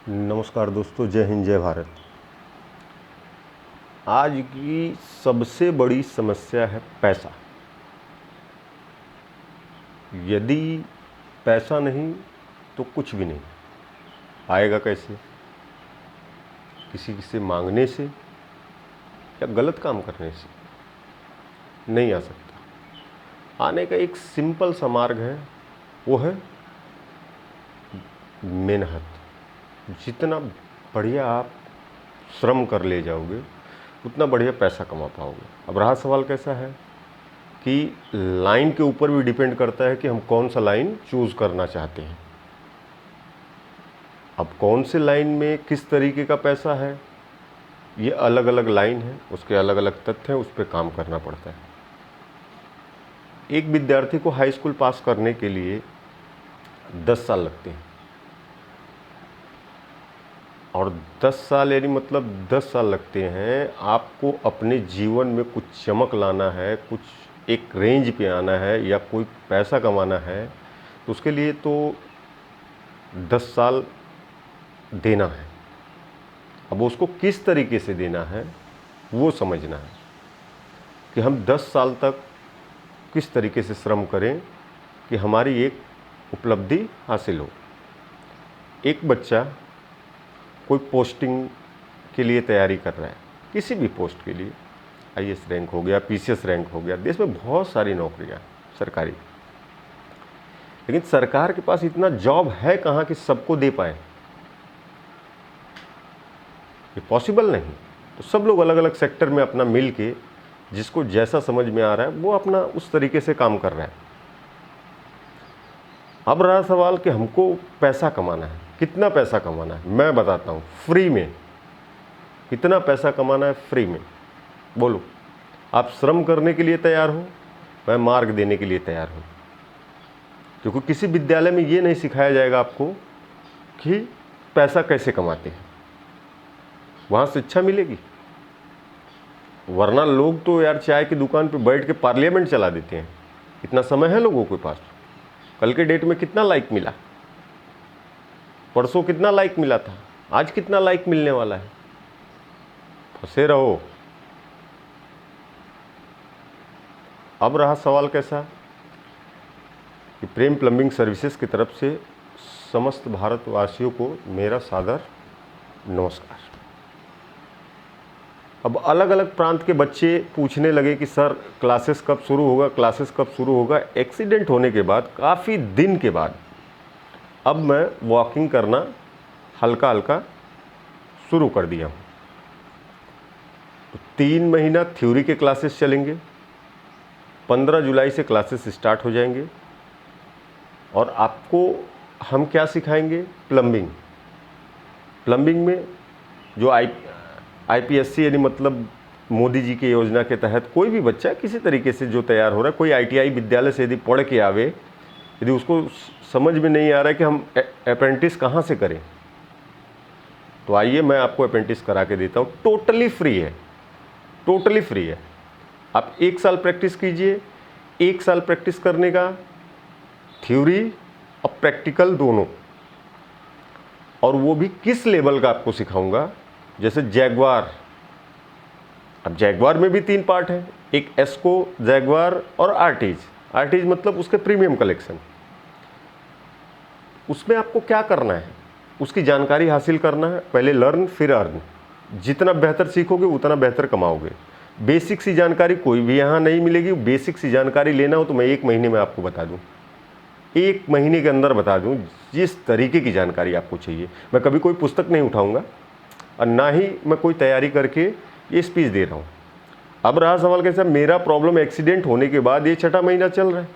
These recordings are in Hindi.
नमस्कार दोस्तों, जय हिंद जय भारत। आज की सबसे बड़ी समस्या है पैसा। यदि पैसा नहीं तो कुछ भी नहीं। आएगा कैसे? किसी से मांगने से या गलत काम करने से नहीं आ सकता। आने का एक सिंपल सा मार्ग है, वो है मेहनत। जितना बढ़िया आप श्रम कर ले जाओगे उतना बढ़िया पैसा कमा पाओगे। अब रहा सवाल कैसा है कि लाइन के ऊपर भी डिपेंड करता है कि हम कौन सा लाइन चूज़ करना चाहते हैं। अब कौन से लाइन में किस तरीके का पैसा है, ये अलग अलग लाइन है, उसके अलग अलग तथ्य हैं, उस पर काम करना पड़ता है। एक विद्यार्थी को हाई स्कूल पास करने के लिए 10 साल लगते हैं, और 10 साल यानी मतलब 10 साल लगते हैं। आपको अपने जीवन में कुछ चमक लाना है, कुछ एक रेंज पे आना है या कोई पैसा कमाना है, तो उसके लिए तो 10 साल देना है। अब उसको किस तरीके से देना है वो समझना है कि हम 10 साल तक किस तरीके से श्रम करें कि हमारी एक उपलब्धि हासिल हो। एक बच्चा कोई पोस्टिंग के लिए तैयारी कर रहा है, किसी भी पोस्ट के लिए, आईएएस रैंक हो गया, पीसीएस रैंक हो गया, देश में बहुत सारी नौकरियां सरकारी, लेकिन सरकार के पास इतना जॉब है कहाँ कि सबको दे पाए। ये पॉसिबल नहीं। तो सब लोग अलग अलग सेक्टर में अपना मिल के, जिसको जैसा समझ में आ रहा है वो अपना उस तरीके से काम कर रहा है। अब रहा सवाल कि हमको पैसा कमाना है, कितना पैसा कमाना है। मैं बताता हूँ, फ्री में कितना पैसा कमाना है। फ्री में बोलो, आप श्रम करने के लिए तैयार हो, मैं मार्ग देने के लिए तैयार हूँ। क्योंकि किसी विद्यालय में ये नहीं सिखाया जाएगा आपको कि पैसा कैसे कमाते हैं, वहाँ शिक्षा मिलेगी। वरना लोग तो यार चाय की दुकान पे बैठ के पार्लियामेंट चला देते हैं। इतना समय है लोगों के पास। कल के डेट में कितना लाइक मिला, परसों कितना लाइक मिला था, आज कितना लाइक मिलने वाला है। फंसे रहो। अब रहा सवाल कैसा कि प्रेम प्लम्बिंग सर्विसेज की तरफ से समस्त भारतवासियों को मेरा सादर नमस्कार। अब अलग अलग प्रांत के बच्चे पूछने लगे कि सर क्लासेस कब शुरू होगा, क्लासेस कब शुरू होगा। एक्सीडेंट होने के बाद काफ़ी दिन के बाद अब मैं वॉकिंग करना हल्का हल्का शुरू कर दिया हूँ। तो 3 महीना थ्योरी के क्लासेस चलेंगे, 15 जुलाई से क्लासेस स्टार्ट हो जाएंगे। और आपको हम क्या सिखाएंगे? प्लम्बिंग। प्लम्बिंग में जो आईपीएससी यानी मतलब मोदी जी की योजना के तहत कोई भी बच्चा किसी तरीके से जो तैयार हो रहा है, कोई आईटीआई विद्यालय से यदि पढ़ के आवे, यदि उसको समझ में नहीं आ रहा है कि हम अप्रेंटिस कहाँ से करें, तो आइए मैं आपको अप्रेंटिस करा के देता हूँ। टोटली फ्री है, टोटली फ्री है। आप 1 साल प्रैक्टिस कीजिए। 1 साल प्रैक्टिस करने का थ्योरी और प्रैक्टिकल दोनों, और वो भी किस लेवल का आपको सिखाऊंगा। जैसे जैगवार, अब जैगवार में भी 3 पार्ट है, एक एस्को, जैगवार और आर्टिज। आर्टिज मतलब उसके प्रीमियम कलेक्शन। उसमें आपको क्या करना है, उसकी जानकारी हासिल करना है। पहले लर्न फिर अर्न। जितना बेहतर सीखोगे उतना बेहतर कमाओगे। बेसिक सी जानकारी कोई भी यहाँ नहीं मिलेगी। बेसिक सी जानकारी लेना हो तो मैं 1 महीने में आपको बता दूँ, 1 महीने के अंदर बता दूँ जिस तरीके की जानकारी आपको चाहिए। मैं कभी कोई पुस्तक नहीं उठाऊँगा और ना ही मैं कोई तैयारी करके ये स्पीच दे रहा हूँ। अब रहा सवाल कैसा, मेरा प्रॉब्लम एक्सीडेंट होने के बाद ये 6ठा महीना चल रहा है।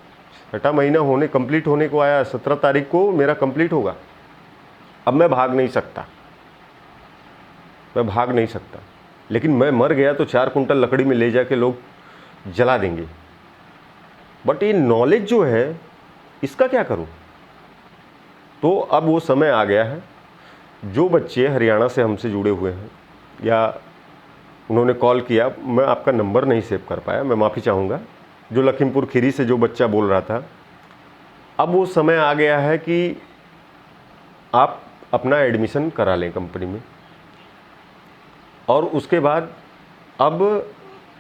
6ठा महीना होने कंप्लीट होने को आया, 17 तारीख को मेरा कंप्लीट होगा। अब मैं भाग नहीं सकता, मैं भाग नहीं सकता। लेकिन मैं मर गया तो 4 कुंटल लकड़ी में ले जाके लोग जला देंगे। बट ये नॉलेज जो है इसका क्या करूं? तो अब वो समय आ गया है। जो बच्चे हरियाणा से हमसे जुड़े हुए हैं या उन्होंने कॉल किया, मैं आपका नंबर नहीं सेव कर पाया, मैं माफ़ी चाहूँगा। जो लखीमपुर खीरी से जो बच्चा बोल रहा था, अब वो समय आ गया है कि आप अपना एडमिशन करा लें कंपनी में। और उसके बाद अब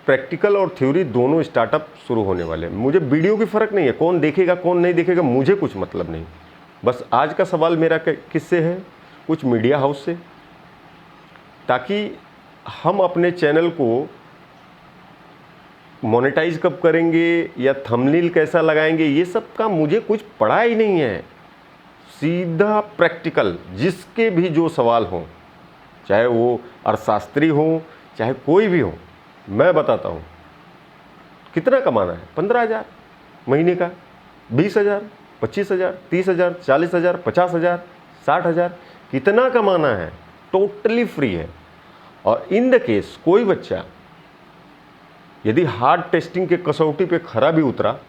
प्रैक्टिकल और थ्योरी दोनों स्टार्टअप शुरू होने वाले हैं। मुझे वीडियो की फ़र्क नहीं है, कौन देखेगा कौन नहीं देखेगा मुझे कुछ मतलब नहीं। बस आज का सवाल मेरा किससे है, कुछ मीडिया हाउस से, ताकि हम अपने चैनल को मोनेटाइज कब करेंगे या थंबनेल कैसा लगाएंगे, ये सब का मुझे कुछ पड़ा ही नहीं है। सीधा प्रैक्टिकल, जिसके भी जो सवाल हों, चाहे वो अर्थशास्त्री हो चाहे कोई भी हो, मैं बताता हूँ। कितना कमाना है? 15,000 महीने का, 20,000, 25,000, 30,000, 40,000, 50,000, 60,000, कितना कमाना है, टोटली फ्री है। और इन द केस कोई बच्चा यदि हार्ड टेस्टिंग के कसौटी पे खरा भी उतरा,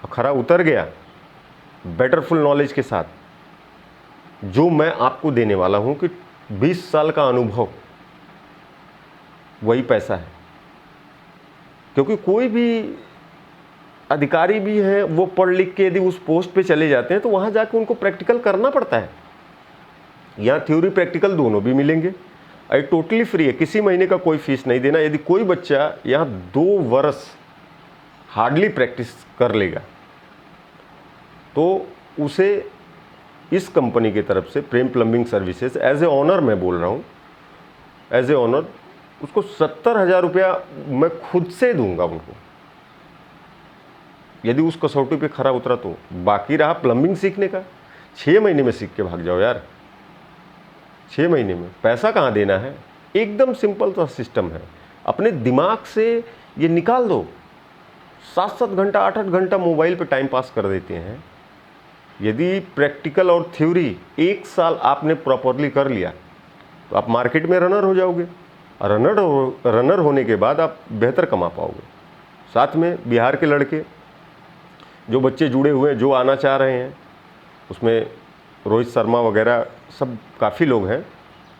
खरा उतर गया बेटर फुल नॉलेज के साथ, जो मैं आपको देने वाला हूं कि 20 साल का अनुभव, वही पैसा है। क्योंकि कोई भी अधिकारी भी हैं, वो पढ़ लिख के यदि उस पोस्ट पे चले जाते हैं तो वहाँ जाके उनको प्रैक्टिकल करना पड़ता है। यहाँ थ्योरी प्रैक्टिकल दोनों भी मिलेंगे। ये टोटली फ्री है, किसी महीने का कोई फीस नहीं देना। यदि कोई बच्चा यहाँ 2 वर्ष हार्डली प्रैक्टिस कर लेगा तो उसे इस कंपनी की तरफ से, Prem plumbing services, as a owner मैं बोल रहा हूँ, एज ए ऑनर उसको 70,000 रुपया मैं खुद से दूंगा उनको, यदि उस कसौटी पे खरा उतरा तो। बाकी रहा प्लम्बिंग सीखने का, 6 महीने में सीख के भाग जाओ यार। 6 महीने में पैसा कहाँ देना है, एकदम सिंपल सा सिस्टम है। अपने दिमाग से ये निकाल दो। 7-7 घंटा 8-8 घंटा मोबाइल पे टाइम पास कर देते हैं। यदि प्रैक्टिकल और थ्योरी 1 साल आपने प्रॉपरली कर लिया तो आप मार्केट में रनर हो जाओगे। रनर होने के बाद आप बेहतर कमा पाओगे। साथ में बिहार के लड़के जो बच्चे जुड़े हुए हैं, जो आना चाह रहे हैं, उसमें रोहित शर्मा वगैरह सब काफ़ी लोग हैं।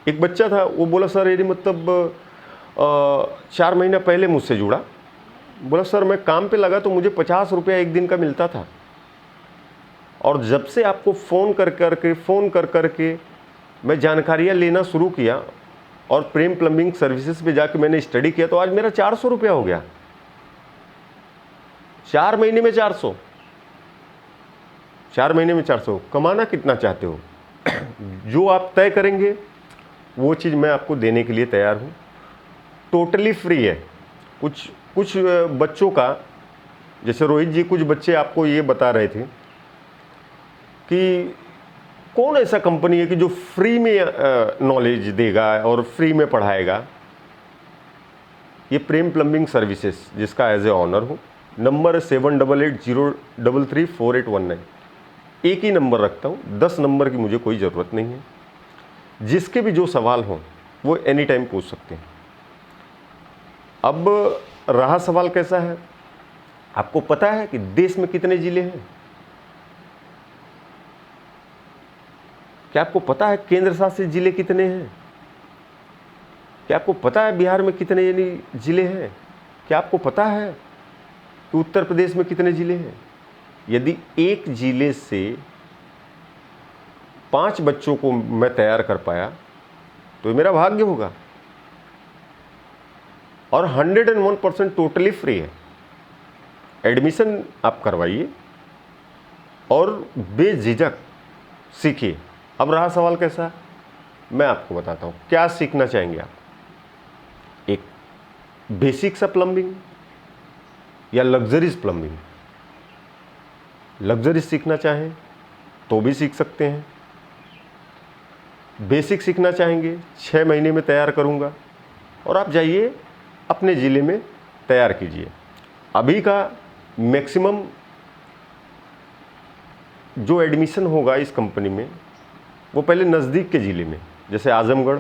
एक बच्चा था, वो बोला सर यदि मतलब 4 महीना पहले मुझसे जुड़ा, बोला सर मैं काम पे लगा तो मुझे 50 रुपया एक दिन का मिलता था, और जब से आपको फ़ोन कर करके मैं जानकारियाँ लेना शुरू किया और प्रेम प्लम्बिंग सर्विसेज पे जाके मैंने स्टडी किया तो आज मेरा 400 रुपया हो गया। 4 महीने में 400, 4 महीने में 400। कमाना कितना चाहते हो? जो आप तय करेंगे वो चीज़ मैं आपको देने के लिए तैयार हूँ। टोटली फ्री है। कुछ बच्चों का, जैसे रोहित जी, कुछ बच्चे आपको ये बता रहे थे कि कौन ऐसा कंपनी है कि जो फ्री में नॉलेज देगा और फ्री में पढ़ाएगा। ये प्रेम प्लम्बिंग सर्विसेज, जिसका एज ए ऑनर हूँ। नंबर है 7880334819। एक ही नंबर रखता हूँ, 10 नंबर की मुझे कोई ज़रूरत नहीं है। जिसके भी जो सवाल हों वो एनी टाइम पूछ सकते हैं। अब रहा सवाल कैसा है, आपको पता है कि देश में कितने ज़िले हैं? क्या आपको पता है केंद्र शासित ज़िले कितने हैं? क्या आपको पता है बिहार में कितने यानी ज़िले हैं? क्या आपको पता है कि उत्तर प्रदेश में कितने ज़िले हैं? यदि एक ज़िले से 5 बच्चों को मैं तैयार कर पाया तो ये मेरा भाग्य होगा। और 101% टोटली फ्री है। एडमिशन आप करवाइए और बेझिझक सीखिए। अब रहा सवाल कैसा, मैं आपको बताता हूँ क्या सीखना चाहेंगे आप। एक बेसिक सा प्लम्बिंग या लग्जरीज प्लम्बिंग। लग्जरीज सीखना चाहें तो भी सीख सकते हैं। बेसिक सीखना चाहेंगे 6 महीने में तैयार करूँगा, और आप जाइए अपने ज़िले में तैयार कीजिए। अभी का मैक्सिमम जो एडमिशन होगा इस कंपनी में वो पहले नज़दीक के ज़िले में, जैसे आजमगढ़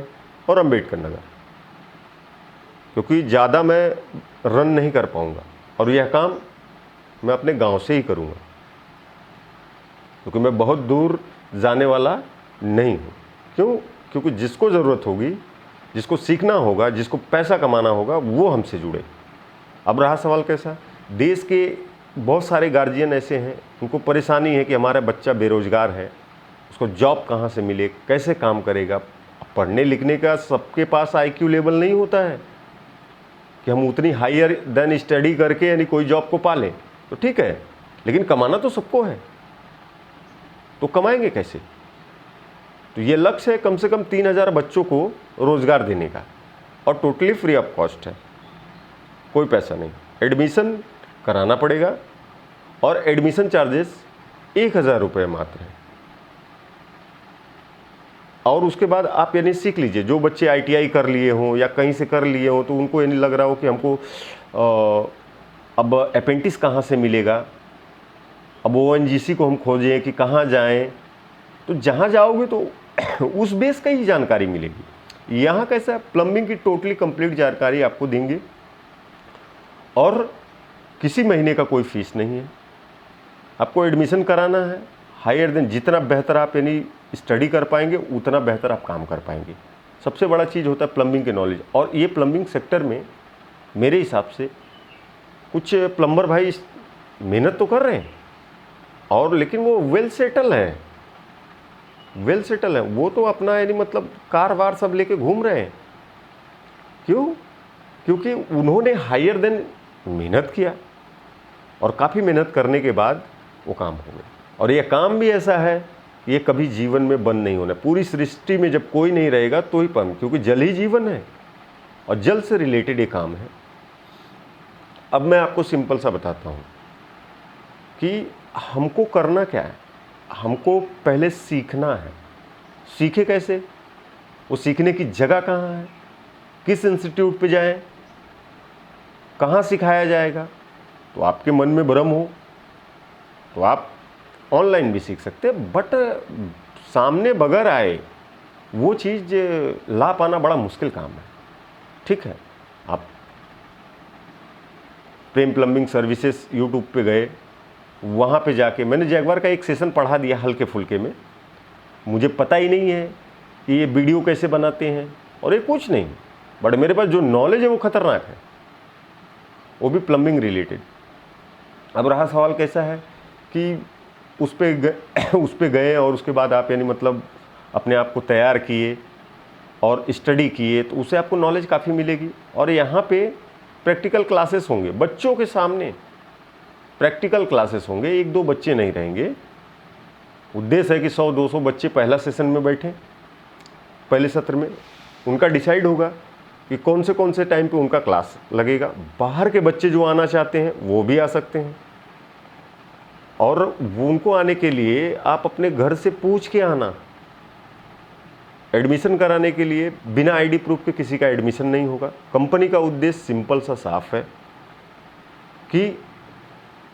और अंबेडकर नगर, क्योंकि ज़्यादा मैं रन नहीं कर पाऊँगा और यह काम मैं अपने गांव से ही करूँगा, क्योंकि मैं बहुत दूर जाने वाला नहीं हूँ। क्यों? क्योंकि जिसको ज़रूरत होगी, जिसको सीखना होगा, जिसको पैसा कमाना होगा, वो हमसे जुड़े। अब रहा सवाल कैसा, देश के बहुत सारे गार्जियन ऐसे हैं, उनको परेशानी है कि हमारा बच्चा बेरोज़गार है, उसको जॉब कहाँ से मिले, कैसे काम करेगा। पढ़ने लिखने का सबके पास आईक्यू लेवल नहीं होता है कि हम उतनी हायर देन स्टडी करके यानी कोई जॉब को पालें, तो ठीक है, लेकिन कमाना तो सबको है, तो कमाएंगे कैसे। तो ये लक्ष्य है कम से कम 3000 बच्चों को रोज़गार देने का, और टोटली फ्री ऑफ कॉस्ट है, कोई पैसा नहीं। एडमिशन कराना पड़ेगा और एडमिशन चार्जेस 1000 रुपये मात्र है। और उसके बाद आप यानी सीख लीजिए, जो बच्चे ITI कर लिए हों या कहीं से कर लिए हों, तो उनको यानी लग रहा हो कि हमको अब अपेंटिस कहाँ से मिलेगा, अब ONGC को हम खोजें कि कहाँ जाएं, तो जहाँ जाओगे तो उस बेस का ही जानकारी मिलेगी। यहाँ कैसा है, प्लम्बिंग की टोटली कंप्लीट जानकारी आपको देंगे और किसी महीने का कोई फीस नहीं है। आपको एडमिशन कराना है, हायर देन जितना बेहतर आप यानी स्टडी कर पाएंगे उतना बेहतर आप काम कर पाएंगे। सबसे बड़ा चीज़ होता है प्लम्बिंग के नॉलेज। और ये प्लम्बिंग सेक्टर में मेरे हिसाब से कुछ प्लम्बर भाई मेहनत तो कर रहे हैं, और लेकिन वो वेल सेटल हैं, वो तो अपना यानी मतलब कार वार सब लेके घूम रहे हैं। क्यों? क्योंकि उन्होंने हायर देन मेहनत किया, और काफ़ी मेहनत करने के बाद वो काम हो गया। और ये काम भी ऐसा है, ये कभी जीवन में बंद नहीं होना। पूरी सृष्टि में जब कोई नहीं रहेगा तो ही काम, क्योंकि जल ही जीवन है और जल से रिलेटेड ये काम है। अब मैं आपको सिंपल सा बताता हूँ कि हमको करना क्या है। हमको पहले सीखना है। सीखे कैसे? वो सीखने की जगह कहाँ है, किस इंस्टीट्यूट पे जाएं, कहाँ सिखाया जाएगा। तो आपके मन में भ्रम हो तो आप ऑनलाइन भी सीख सकते हैं, बट सामने बगैर आए वो चीज़ ला पाना बड़ा मुश्किल काम है। ठीक है, आप प्रेम प्लम्बिंग सर्विसेज यूट्यूब पे गए, वहाँ पे जाके मैंने जैगवार का एक सेशन पढ़ा दिया हल्के फुल्के में। मुझे पता ही नहीं है कि ये वीडियो कैसे बनाते हैं और ये कुछ नहीं, बट मेरे पास जो नॉलेज है वो खतरनाक है, वो भी प्लम्बिंग रिलेटेड। अब रहा सवाल कैसा है कि उस पे गए और उसके बाद आप यानी मतलब अपने आप को तैयार किए और स्टडी किए, तो उससे आपको नॉलेज काफ़ी मिलेगी। और यहाँ पे प्रैक्टिकल क्लासेस होंगे, बच्चों के सामने प्रैक्टिकल क्लासेस होंगे, 1-2 बच्चे नहीं रहेंगे। उद्देश्य है कि 100-200 बच्चे पहला सेशन में बैठें, पहले सत्र में। उनका डिसाइड होगा कि कौन से टाइम पे उनका क्लास लगेगा। बाहर के बच्चे जो आना चाहते हैं वो भी आ सकते हैं, और उनको आने के लिए आप अपने घर से पूछ के आना। एडमिशन कराने के लिए बिना आईडी प्रूफ के किसी का एडमिशन नहीं होगा। कंपनी का उद्देश्य सिंपल सा साफ है कि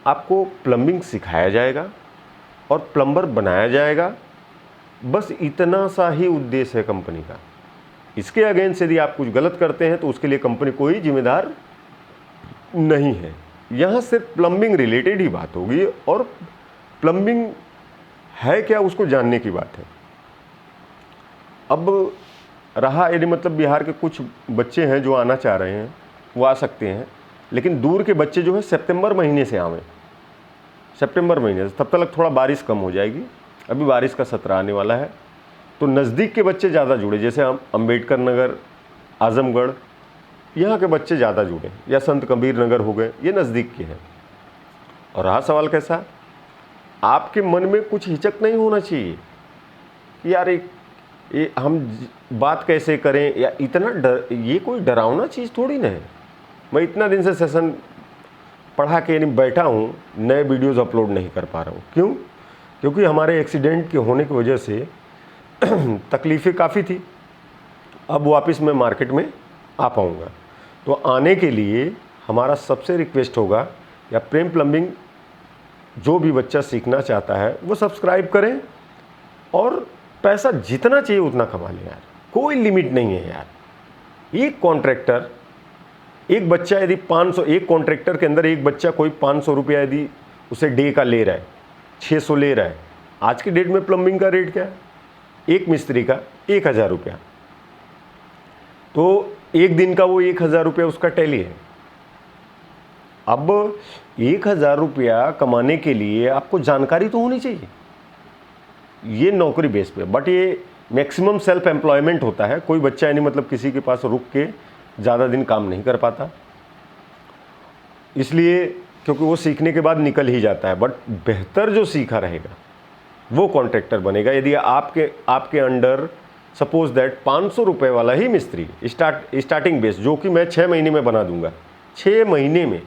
आपको प्लम्बिंग सिखाया जाएगा और प्लम्बर बनाया जाएगा, बस इतना सा ही उद्देश्य है कंपनी का। इसके अगेंस्ट यदि आप कुछ गलत करते हैं तो उसके लिए कंपनी कोई जिम्मेदार नहीं है। यहाँ सिर्फ प्लम्बिंग रिलेटेड ही बात होगी, और प्लम्बिंग है क्या उसको जानने की बात है। अब रहा यदि मतलब बिहार के कुछ बच्चे हैं जो आना चाह रहे हैं, वो आ सकते हैं, लेकिन दूर के बच्चे जो है सितंबर महीने से आवें, सितंबर महीने से, तब तक थोड़ा बारिश कम हो जाएगी। अभी बारिश का सत्र आने वाला है, तो नज़दीक के बच्चे ज़्यादा जुड़े, जैसे हम अम्बेडकर नगर, आजमगढ़, यहाँ के बच्चे ज़्यादा जुड़े, या संत कबीर नगर हो गए, ये नज़दीक के हैं। और रहा सवाल कैसा, आपके मन में कुछ हिचक नहीं होना चाहिए कि यार ये हम बात कैसे करें, या इतना डर, ये कोई डरावना चीज़ थोड़ी ना है। मैं इतना दिन से सेशन पढ़ा के यानी बैठा हूँ, नए वीडियोज़ अपलोड नहीं कर पा रहा हूँ। क्यों? क्योंकि हमारे एक्सीडेंट के होने की वजह से तकलीफ़ें काफ़ी थी। अब वापस मैं मार्केट में आ पाऊँगा, तो आने के लिए हमारा सबसे रिक्वेस्ट होगा, या प्रेम प्लम्बिंग जो भी बच्चा सीखना चाहता है वो सब्सक्राइब करें, और पैसा जितना चाहिए उतना कमा लें यार, कोई लिमिट नहीं है यार। एक कॉन्ट्रैक्टर, एक बच्चा यदि 500, एक कॉन्ट्रैक्टर के अंदर एक बच्चा कोई 500 रुपया यदि उसे डे का ले रहा है, 600 ले रहा है। आज की डेट में प्लम्बिंग का रेट क्या है? एक मिस्त्री का 1000 रुपया, तो एक दिन का वो 1000 रुपया उसका टैली है। अब 1000 रुपया कमाने के लिए आपको जानकारी तो होनी चाहिए। ये नौकरी बेस पे, बट ये मैक्सिमम सेल्फ एम्प्लॉयमेंट होता है। कोई बच्चा यानी मतलब किसी के पास रुक के ज़्यादा दिन काम नहीं कर पाता, इसलिए क्योंकि वो सीखने के बाद निकल ही जाता है। बट बेहतर जो सीखा रहेगा वो कॉन्ट्रैक्टर बनेगा। यदि आपके अंडर सपोज दैट 500 रुपये वाला ही मिस्त्री स्टार्टिंग बेस, जो कि मैं 6 महीने में बना दूंगा, 6 महीने में,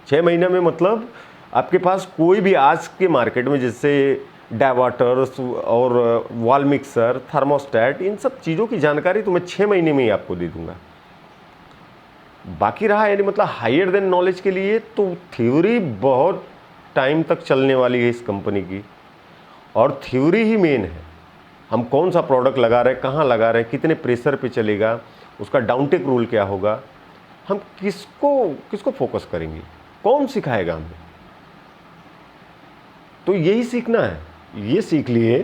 6 महीने में मतलब आपके पास कोई भी आज के मार्केट में जैसे डाइवर्टर्स और वॉल मिक्सर, थर्मोस्टेट, इन सब चीज़ों की जानकारी तो मैं 6 महीने में ही आपको दे दूंगा। बाकी रहा यानी मतलब हायर देन नॉलेज के लिए तो थ्योरी बहुत टाइम तक चलने वाली है इस कंपनी की, और थ्योरी ही मेन है। हम कौन सा प्रोडक्ट लगा रहे हैं, कहाँ लगा रहे हैं, कितने प्रेशर पे चलेगा, उसका डाउनटेक रूल क्या होगा, हम किसको फोकस करेंगे, कौन सिखाएगा हमें। तो यही सीखना है, ये सीख लिए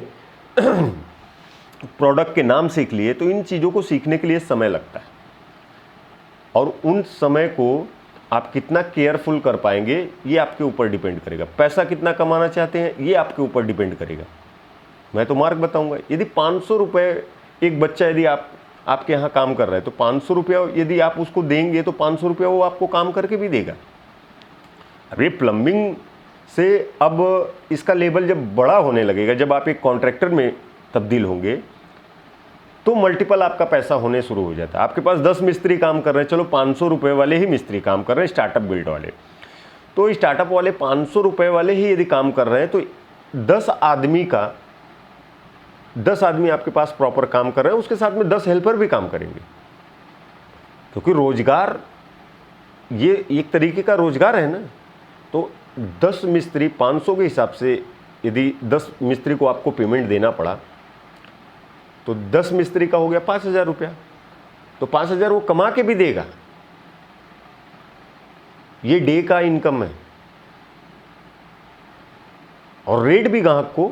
प्रोडक्ट के नाम सीख लिए, तो इन चीज़ों को सीखने के लिए समय लगता है, और उन समय को आप कितना केयरफुल कर पाएंगे ये आपके ऊपर डिपेंड करेगा। पैसा कितना कमाना चाहते हैं ये आपके ऊपर डिपेंड करेगा। मैं तो मार्क बताऊंगा, यदि 500 रुपये एक बच्चा यदि आपके यहाँ काम कर रहा है तो 500 रुपया यदि आप उसको देंगे तो 500 रुपया वो आपको काम करके भी देगा। अब ये प्लम्बिंग से अब इसका लेवल जब बड़ा होने लगेगा, जब आप एक कॉन्ट्रैक्टर में तब्दील होंगे तो मल्टीपल आपका पैसा होने शुरू हो जाता है। आपके पास 10 मिस्त्री काम कर रहे हैं, चलो 500 रुपये वाले ही मिस्त्री काम कर रहे हैं, स्टार्टअप बिल्ड वाले, तो स्टार्टअप वाले 500 रुपये वाले ही यदि काम कर रहे हैं तो 10 आदमी आपके पास प्रॉपर काम कर रहे हैं, उसके साथ में 10 हेल्पर भी काम करेंगे, क्योंकि रोजगार ये एक तरीके का रोजगार है ना। तो 10 मिस्त्री 500 के हिसाब से यदि 10 मिस्त्री को आपको पेमेंट देना पड़ा तो 10 मिस्त्री का हो गया 5,000 रुपया, तो 5,000 वो कमा के भी देगा। ये डे का इनकम है, और रेट भी ग्राहक को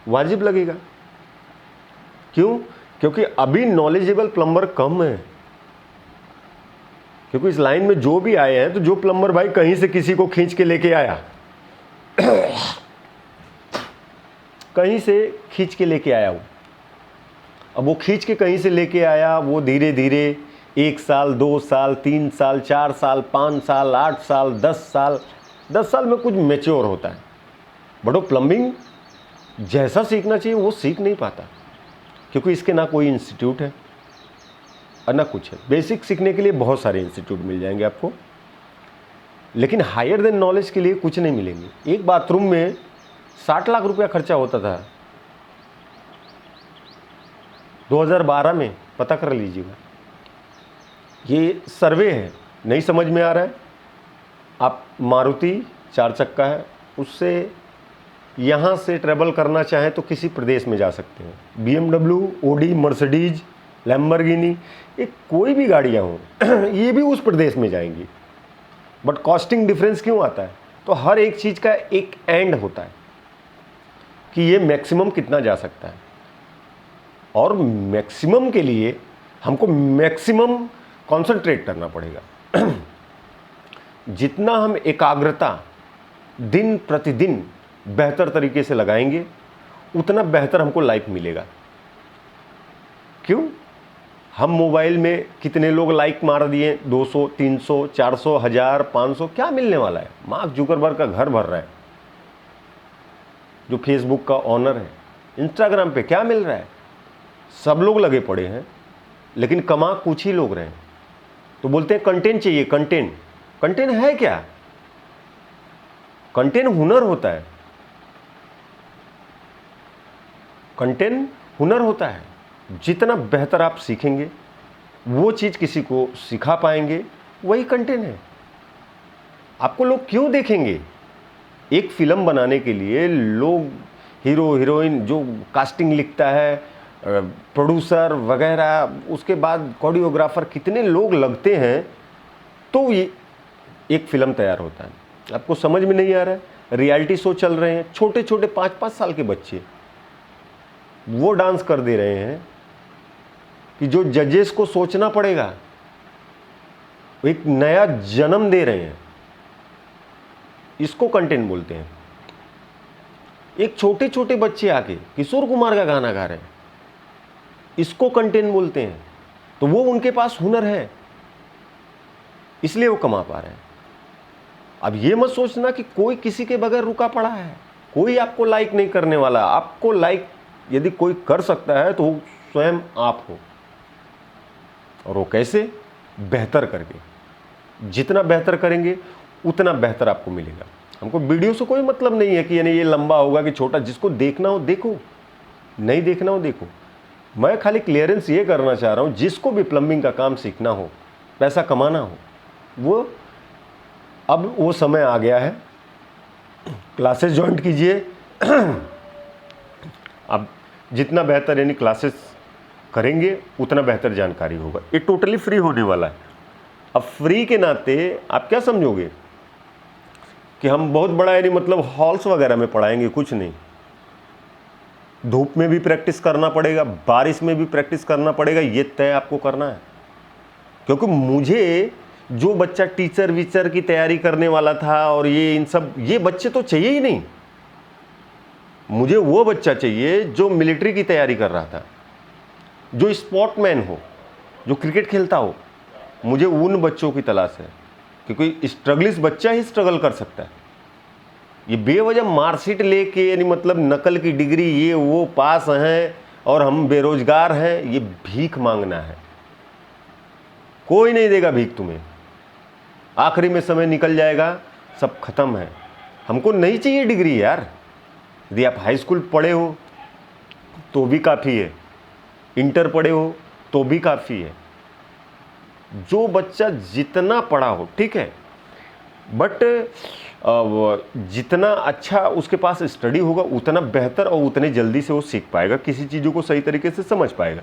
वाजिब लगेगा। क्यों? क्योंकि अभी नॉलेजेबल प्लम्बर कम है, क्योंकि इस लाइन में जो भी आए हैं तो जो प्लम्बर भाई कहीं से किसी को खींच के लेके आया कहीं से खींच के लेके आया, अब वो खींच के कहीं से लेके आया, वो धीरे धीरे 1 साल 2 साल 3 साल 4 साल 5 साल 8 साल 10 साल में कुछ मैच्योर होता है। बट वो प्लम्बिंग जैसा सीखना चाहिए वो सीख नहीं पाता, क्योंकि इसके ना कोई इंस्टीट्यूट है और ना कुछ है। बेसिक सीखने के लिए बहुत सारे इंस्टीट्यूट मिल जाएंगे आपको, लेकिन हायर देन नॉलेज के लिए कुछ नहीं मिलेंगे। एक बाथरूम में 60 लाख रुपया खर्चा होता था 2012 में, पता कर लीजिएगा। ये सर्वे है, नहीं समझ में आ रहा है, आप मारुति 4 चक्का है उससे यहाँ से ट्रैवल करना चाहें तो किसी प्रदेश में जा सकते हैं। BMW, OD, मर्सिडीज, लैम्बोर्गिनी, ये कोई भी गाड़ियाँ हों ये भी उस प्रदेश में जाएंगी। बट कॉस्टिंग डिफरेंस क्यों आता है? तो हर एक चीज़ का एक एंड होता है कि ये मैक्सिमम कितना जा सकता है, और मैक्सिमम के लिए हमको मैक्सिमम कंसंट्रेट करना पड़ेगा। जितना हम एकाग्रता दिन प्रतिदिन बेहतर तरीके से लगाएंगे उतना बेहतर हमको लाइफ मिलेगा। क्यों? हम मोबाइल में कितने लोग लाइक मार दिए, 200, 300, 400, 1000, 500, क्या मिलने वाला है? मार्क जुकरबर्ग का घर भर रहा है, जो फेसबुक का ऑनर है। इंस्टाग्राम पे क्या मिल रहा है? सब लोग लगे पड़े हैं, लेकिन कमा कुछ ही लोग रहे हैं। तो बोलते हैं कंटेंट चाहिए। कंटेंट है क्या? कंटेंट हुनर होता है, कंटेंट हुनर होता है। जितना बेहतर आप सीखेंगे, वो चीज़ किसी को सिखा पाएंगे, वही कंटेंट है। आपको लोग क्यों देखेंगे? एक फिल्म बनाने के लिए लोग, हीरो हीरोइन, जो कास्टिंग लिखता है, प्रोड्यूसर वगैरह, उसके बाद कोरियोग्राफर, कितने लोग लगते हैं तो ये एक फिल्म तैयार होता है। आपको समझ में नहीं आ रहा है? रियलिटी शो चल रहे हैं, छोटे छोटे 5-5 साल के बच्चे वो डांस कर दे रहे हैं कि जो जजेस को सोचना पड़ेगा, वो एक नया जन्म दे रहे हैं। इसको कंटेंट बोलते हैं। एक छोटे छोटे बच्चे आके किशोर कुमार का गाना गा रहे हैं, इसको कंटेंट बोलते हैं। तो वो उनके पास हुनर है, इसलिए वो कमा पा रहे हैं। अब ये मत सोचना कि कोई किसी के बगैर रुका पड़ा है, कोई आपको लाइक नहीं करने वाला। आपको लाइक यदि कोई कर सकता है तो स्वयं आप हो। और वो कैसे? बेहतर करके। जितना बेहतर करेंगे उतना बेहतर आपको मिलेगा। हमको वीडियो से कोई मतलब नहीं है कि यानी ये लंबा होगा कि छोटा। जिसको देखना हो देखो, नहीं देखना हो देखो। मैं खाली क्लियरेंस ये करना चाह रहा हूँ, जिसको भी प्लम्बिंग का काम सीखना हो, पैसा कमाना हो, वो अब वो समय आ गया है, क्लासेस ज्वाइन कीजिए। अब जितना बेहतर यानी क्लासेस करेंगे उतना बेहतर जानकारी होगा। ये टोटली फ्री होने वाला है। अब फ्री के नाते आप क्या समझोगे कि हम बहुत बड़ा यानी मतलब हॉल्स वगैरह में पढ़ाएंगे? कुछ नहीं। धूप में भी प्रैक्टिस करना पड़ेगा, बारिश में भी प्रैक्टिस करना पड़ेगा, ये तय आपको करना है। क्योंकि मुझे जो बच्चा टीचर वीचर की तैयारी करने वाला था और ये इन सब, ये बच्चे तो चाहिए ही नहीं। मुझे वो बच्चा चाहिए जो मिलिट्री की तैयारी कर रहा था, जो स्पोर्टमैन हो, जो क्रिकेट खेलता हो। मुझे उन बच्चों की तलाश है, क्योंकि स्ट्रगलिस्ट बच्चा ही स्ट्रगल कर सकता है। ये बेवजह मार्कशीट लेके यानी मतलब नकल की डिग्री ये वो पास हैं और हम बेरोजगार हैं, ये भीख मांगना है। कोई नहीं देगा भीख तुम्हें। आखिरी में समय निकल जाएगा, सब खत्म है। हमको नहीं चाहिए डिग्री यार। यदि आप हाई स्कूल पढ़े हो तो भी काफ़ी है, इंटर पढ़े हो तो भी काफ़ी है। जो बच्चा जितना पढ़ा हो ठीक है, बट जितना अच्छा उसके पास स्टडी होगा उतना बेहतर और उतने जल्दी से वो सीख पाएगा, किसी चीज़ों को सही तरीके से समझ पाएगा।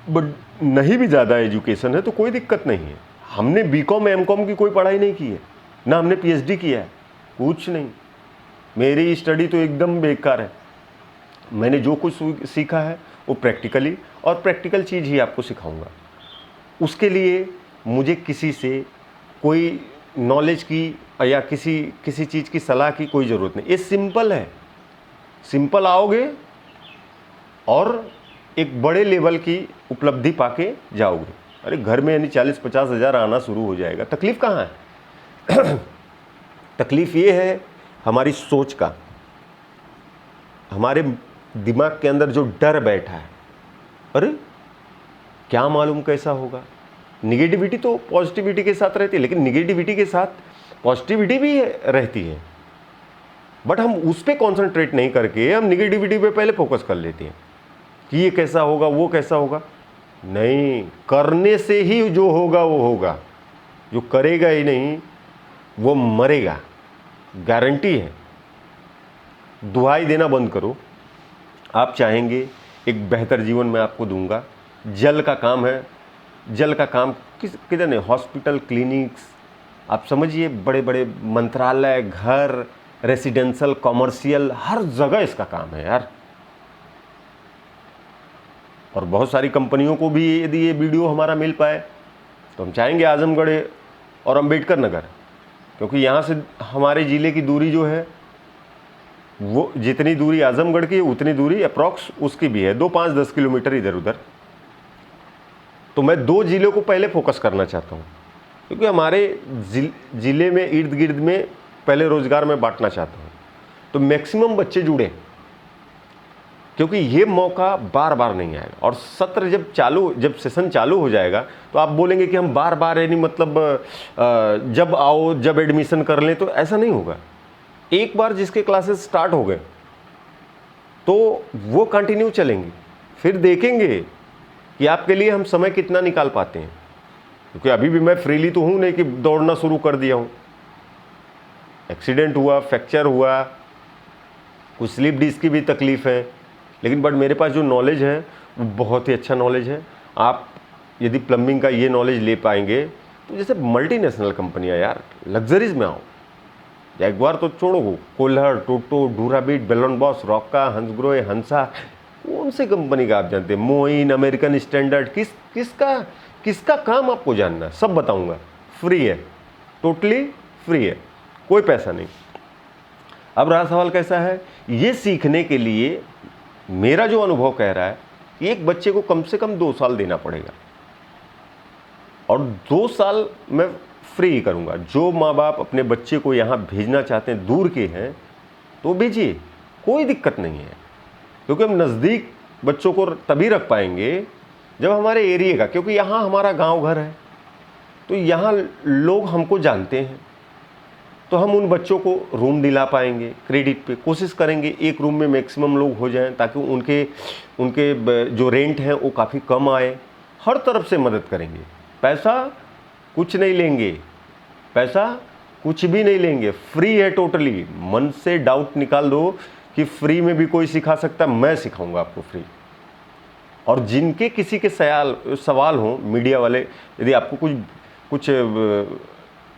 बट नहीं भी ज़्यादा एजुकेशन है तो कोई दिक्कत नहीं है। हमने बीकॉम एमकॉम की कोई पढ़ाई नहीं की है, ना हमने पीएचडी किया है, कुछ नहीं। मेरी स्टडी तो एकदम बेकार है। मैंने जो कुछ सीखा है वो प्रैक्टिकली, और प्रैक्टिकल चीज़ ही आपको सिखाऊंगा। उसके लिए मुझे किसी से कोई नॉलेज की या किसी चीज़ की सलाह की कोई ज़रूरत नहीं। ये सिंपल है। सिंपल आओगे और एक बड़े लेवल की उपलब्धि पाके जाओगे। अरे घर में यानी 40-50 हज़ार आना शुरू हो जाएगा। तकलीफ़ कहाँ है? तकलीफ़ ये है हमारी सोच का, हमारे दिमाग के अंदर जो डर बैठा है। अरे क्या मालूम कैसा होगा। निगेटिविटी तो पॉजिटिविटी के साथ रहती है, लेकिन निगेटिविटी के साथ पॉजिटिविटी भी रहती है। बट हम उस पर कॉन्सेंट्रेट नहीं करके हम निगेटिविटी पे पहले फोकस कर लेते हैं कि ये कैसा होगा, वो कैसा होगा। नहीं, करने से ही जो होगा वो होगा। जो करेगा ही नहीं वो मरेगा, गारंटी है। दुहाई देना बंद करो। आप चाहेंगे एक बेहतर जीवन मैं आपको दूंगा। जल का काम है, जल का काम किधर नहीं, हॉस्पिटल, क्लिनिक्स, आप समझिए, बड़े बड़े मंत्रालय, घर, रेसिडेंशियल, कॉमर्शियल, हर जगह इसका काम है यार। और बहुत सारी कंपनियों को भी यदि ये वीडियो हमारा मिल पाए तो हम चाहेंगे आजमगढ़ और अंबेडकर नगर, क्योंकि यहाँ से हमारे ज़िले की दूरी जो है वो जितनी दूरी आजमगढ़ की उतनी दूरी अप्रॉक्स उसकी भी है, 2-5-10 किलोमीटर इधर उधर। तो मैं 2 ज़िलों को पहले फोकस करना चाहता हूँ, क्योंकि हमारे ज़िले में इर्द गिर्द में पहले रोज़गार में बांटना चाहता हूँ। तो मैक्सिमम बच्चे जुड़े, क्योंकि ये मौका बार बार नहीं आएगा। और सत्र जब सेशन चालू हो जाएगा तो आप बोलेंगे कि हम बार बार यानी मतलब जब आओ जब एडमिशन कर लें, तो ऐसा नहीं होगा। एक बार जिसके क्लासेस स्टार्ट हो गए तो वो कंटिन्यू चलेंगे। फिर देखेंगे कि आपके लिए हम समय कितना निकाल पाते हैं, क्योंकि अभी भी मैं फ्रीली तो हूँ नहीं कि दौड़ना शुरू कर दिया हूँ। एक्सीडेंट हुआ, फ्रैक्चर हुआ, कुछ स्लिप डिस्क की भी तकलीफ़ है, लेकिन बट मेरे पास जो नॉलेज है वो बहुत ही अच्छा नॉलेज है। आप यदि प्लम्बिंग का ये नॉलेज ले पाएंगे तो जैसे मल्टीनेशनल कंपनियाँ यार, लग्जरीज में आओ। जैगुआर तो छोड़ो, कोल्हर, टोटो, डूराबीट, बेलन बॉस, रॉका, हंसग्रोहे, हंसा, कौन से कंपनी का आप जानते हैं, मोइन, अमेरिकन स्टैंडर्ड, किसका काम आपको जानना है, सब बताऊंगा। फ्री है, टोटली फ्री है, कोई पैसा नहीं। अब रहा सवाल कैसा है, ये सीखने के लिए मेरा जो अनुभव कह रहा है कि एक बच्चे को कम से कम 2 साल देना पड़ेगा, और 2 साल मैं फ्री ही करूँगा। जो माँ बाप अपने बच्चे को यहाँ भेजना चाहते हैं, दूर के हैं, तो भेजिए, कोई दिक्कत नहीं है। क्योंकि हम नज़दीक बच्चों को तभी रख पाएंगे जब हमारे एरिया का, क्योंकि यहाँ हमारा गांव घर है, तो यहाँ लोग हमको जानते हैं, तो हम उन बच्चों को रूम दिला पाएंगे क्रेडिट पे। कोशिश करेंगे एक रूम में मैक्सिमम लोग हो जाएं, ताकि उनके जो रेंट हैं वो काफ़ी कम आए। हर तरफ से मदद करेंगे। पैसा कुछ नहीं लेंगे, पैसा कुछ भी नहीं लेंगे, फ्री है टोटली। मन से डाउट निकाल दो कि फ्री में भी कोई सिखा सकता, मैं सिखाऊंगा आपको फ्री। और जिनके किसी के सवाल हों, मीडिया वाले, यदि आपको कुछ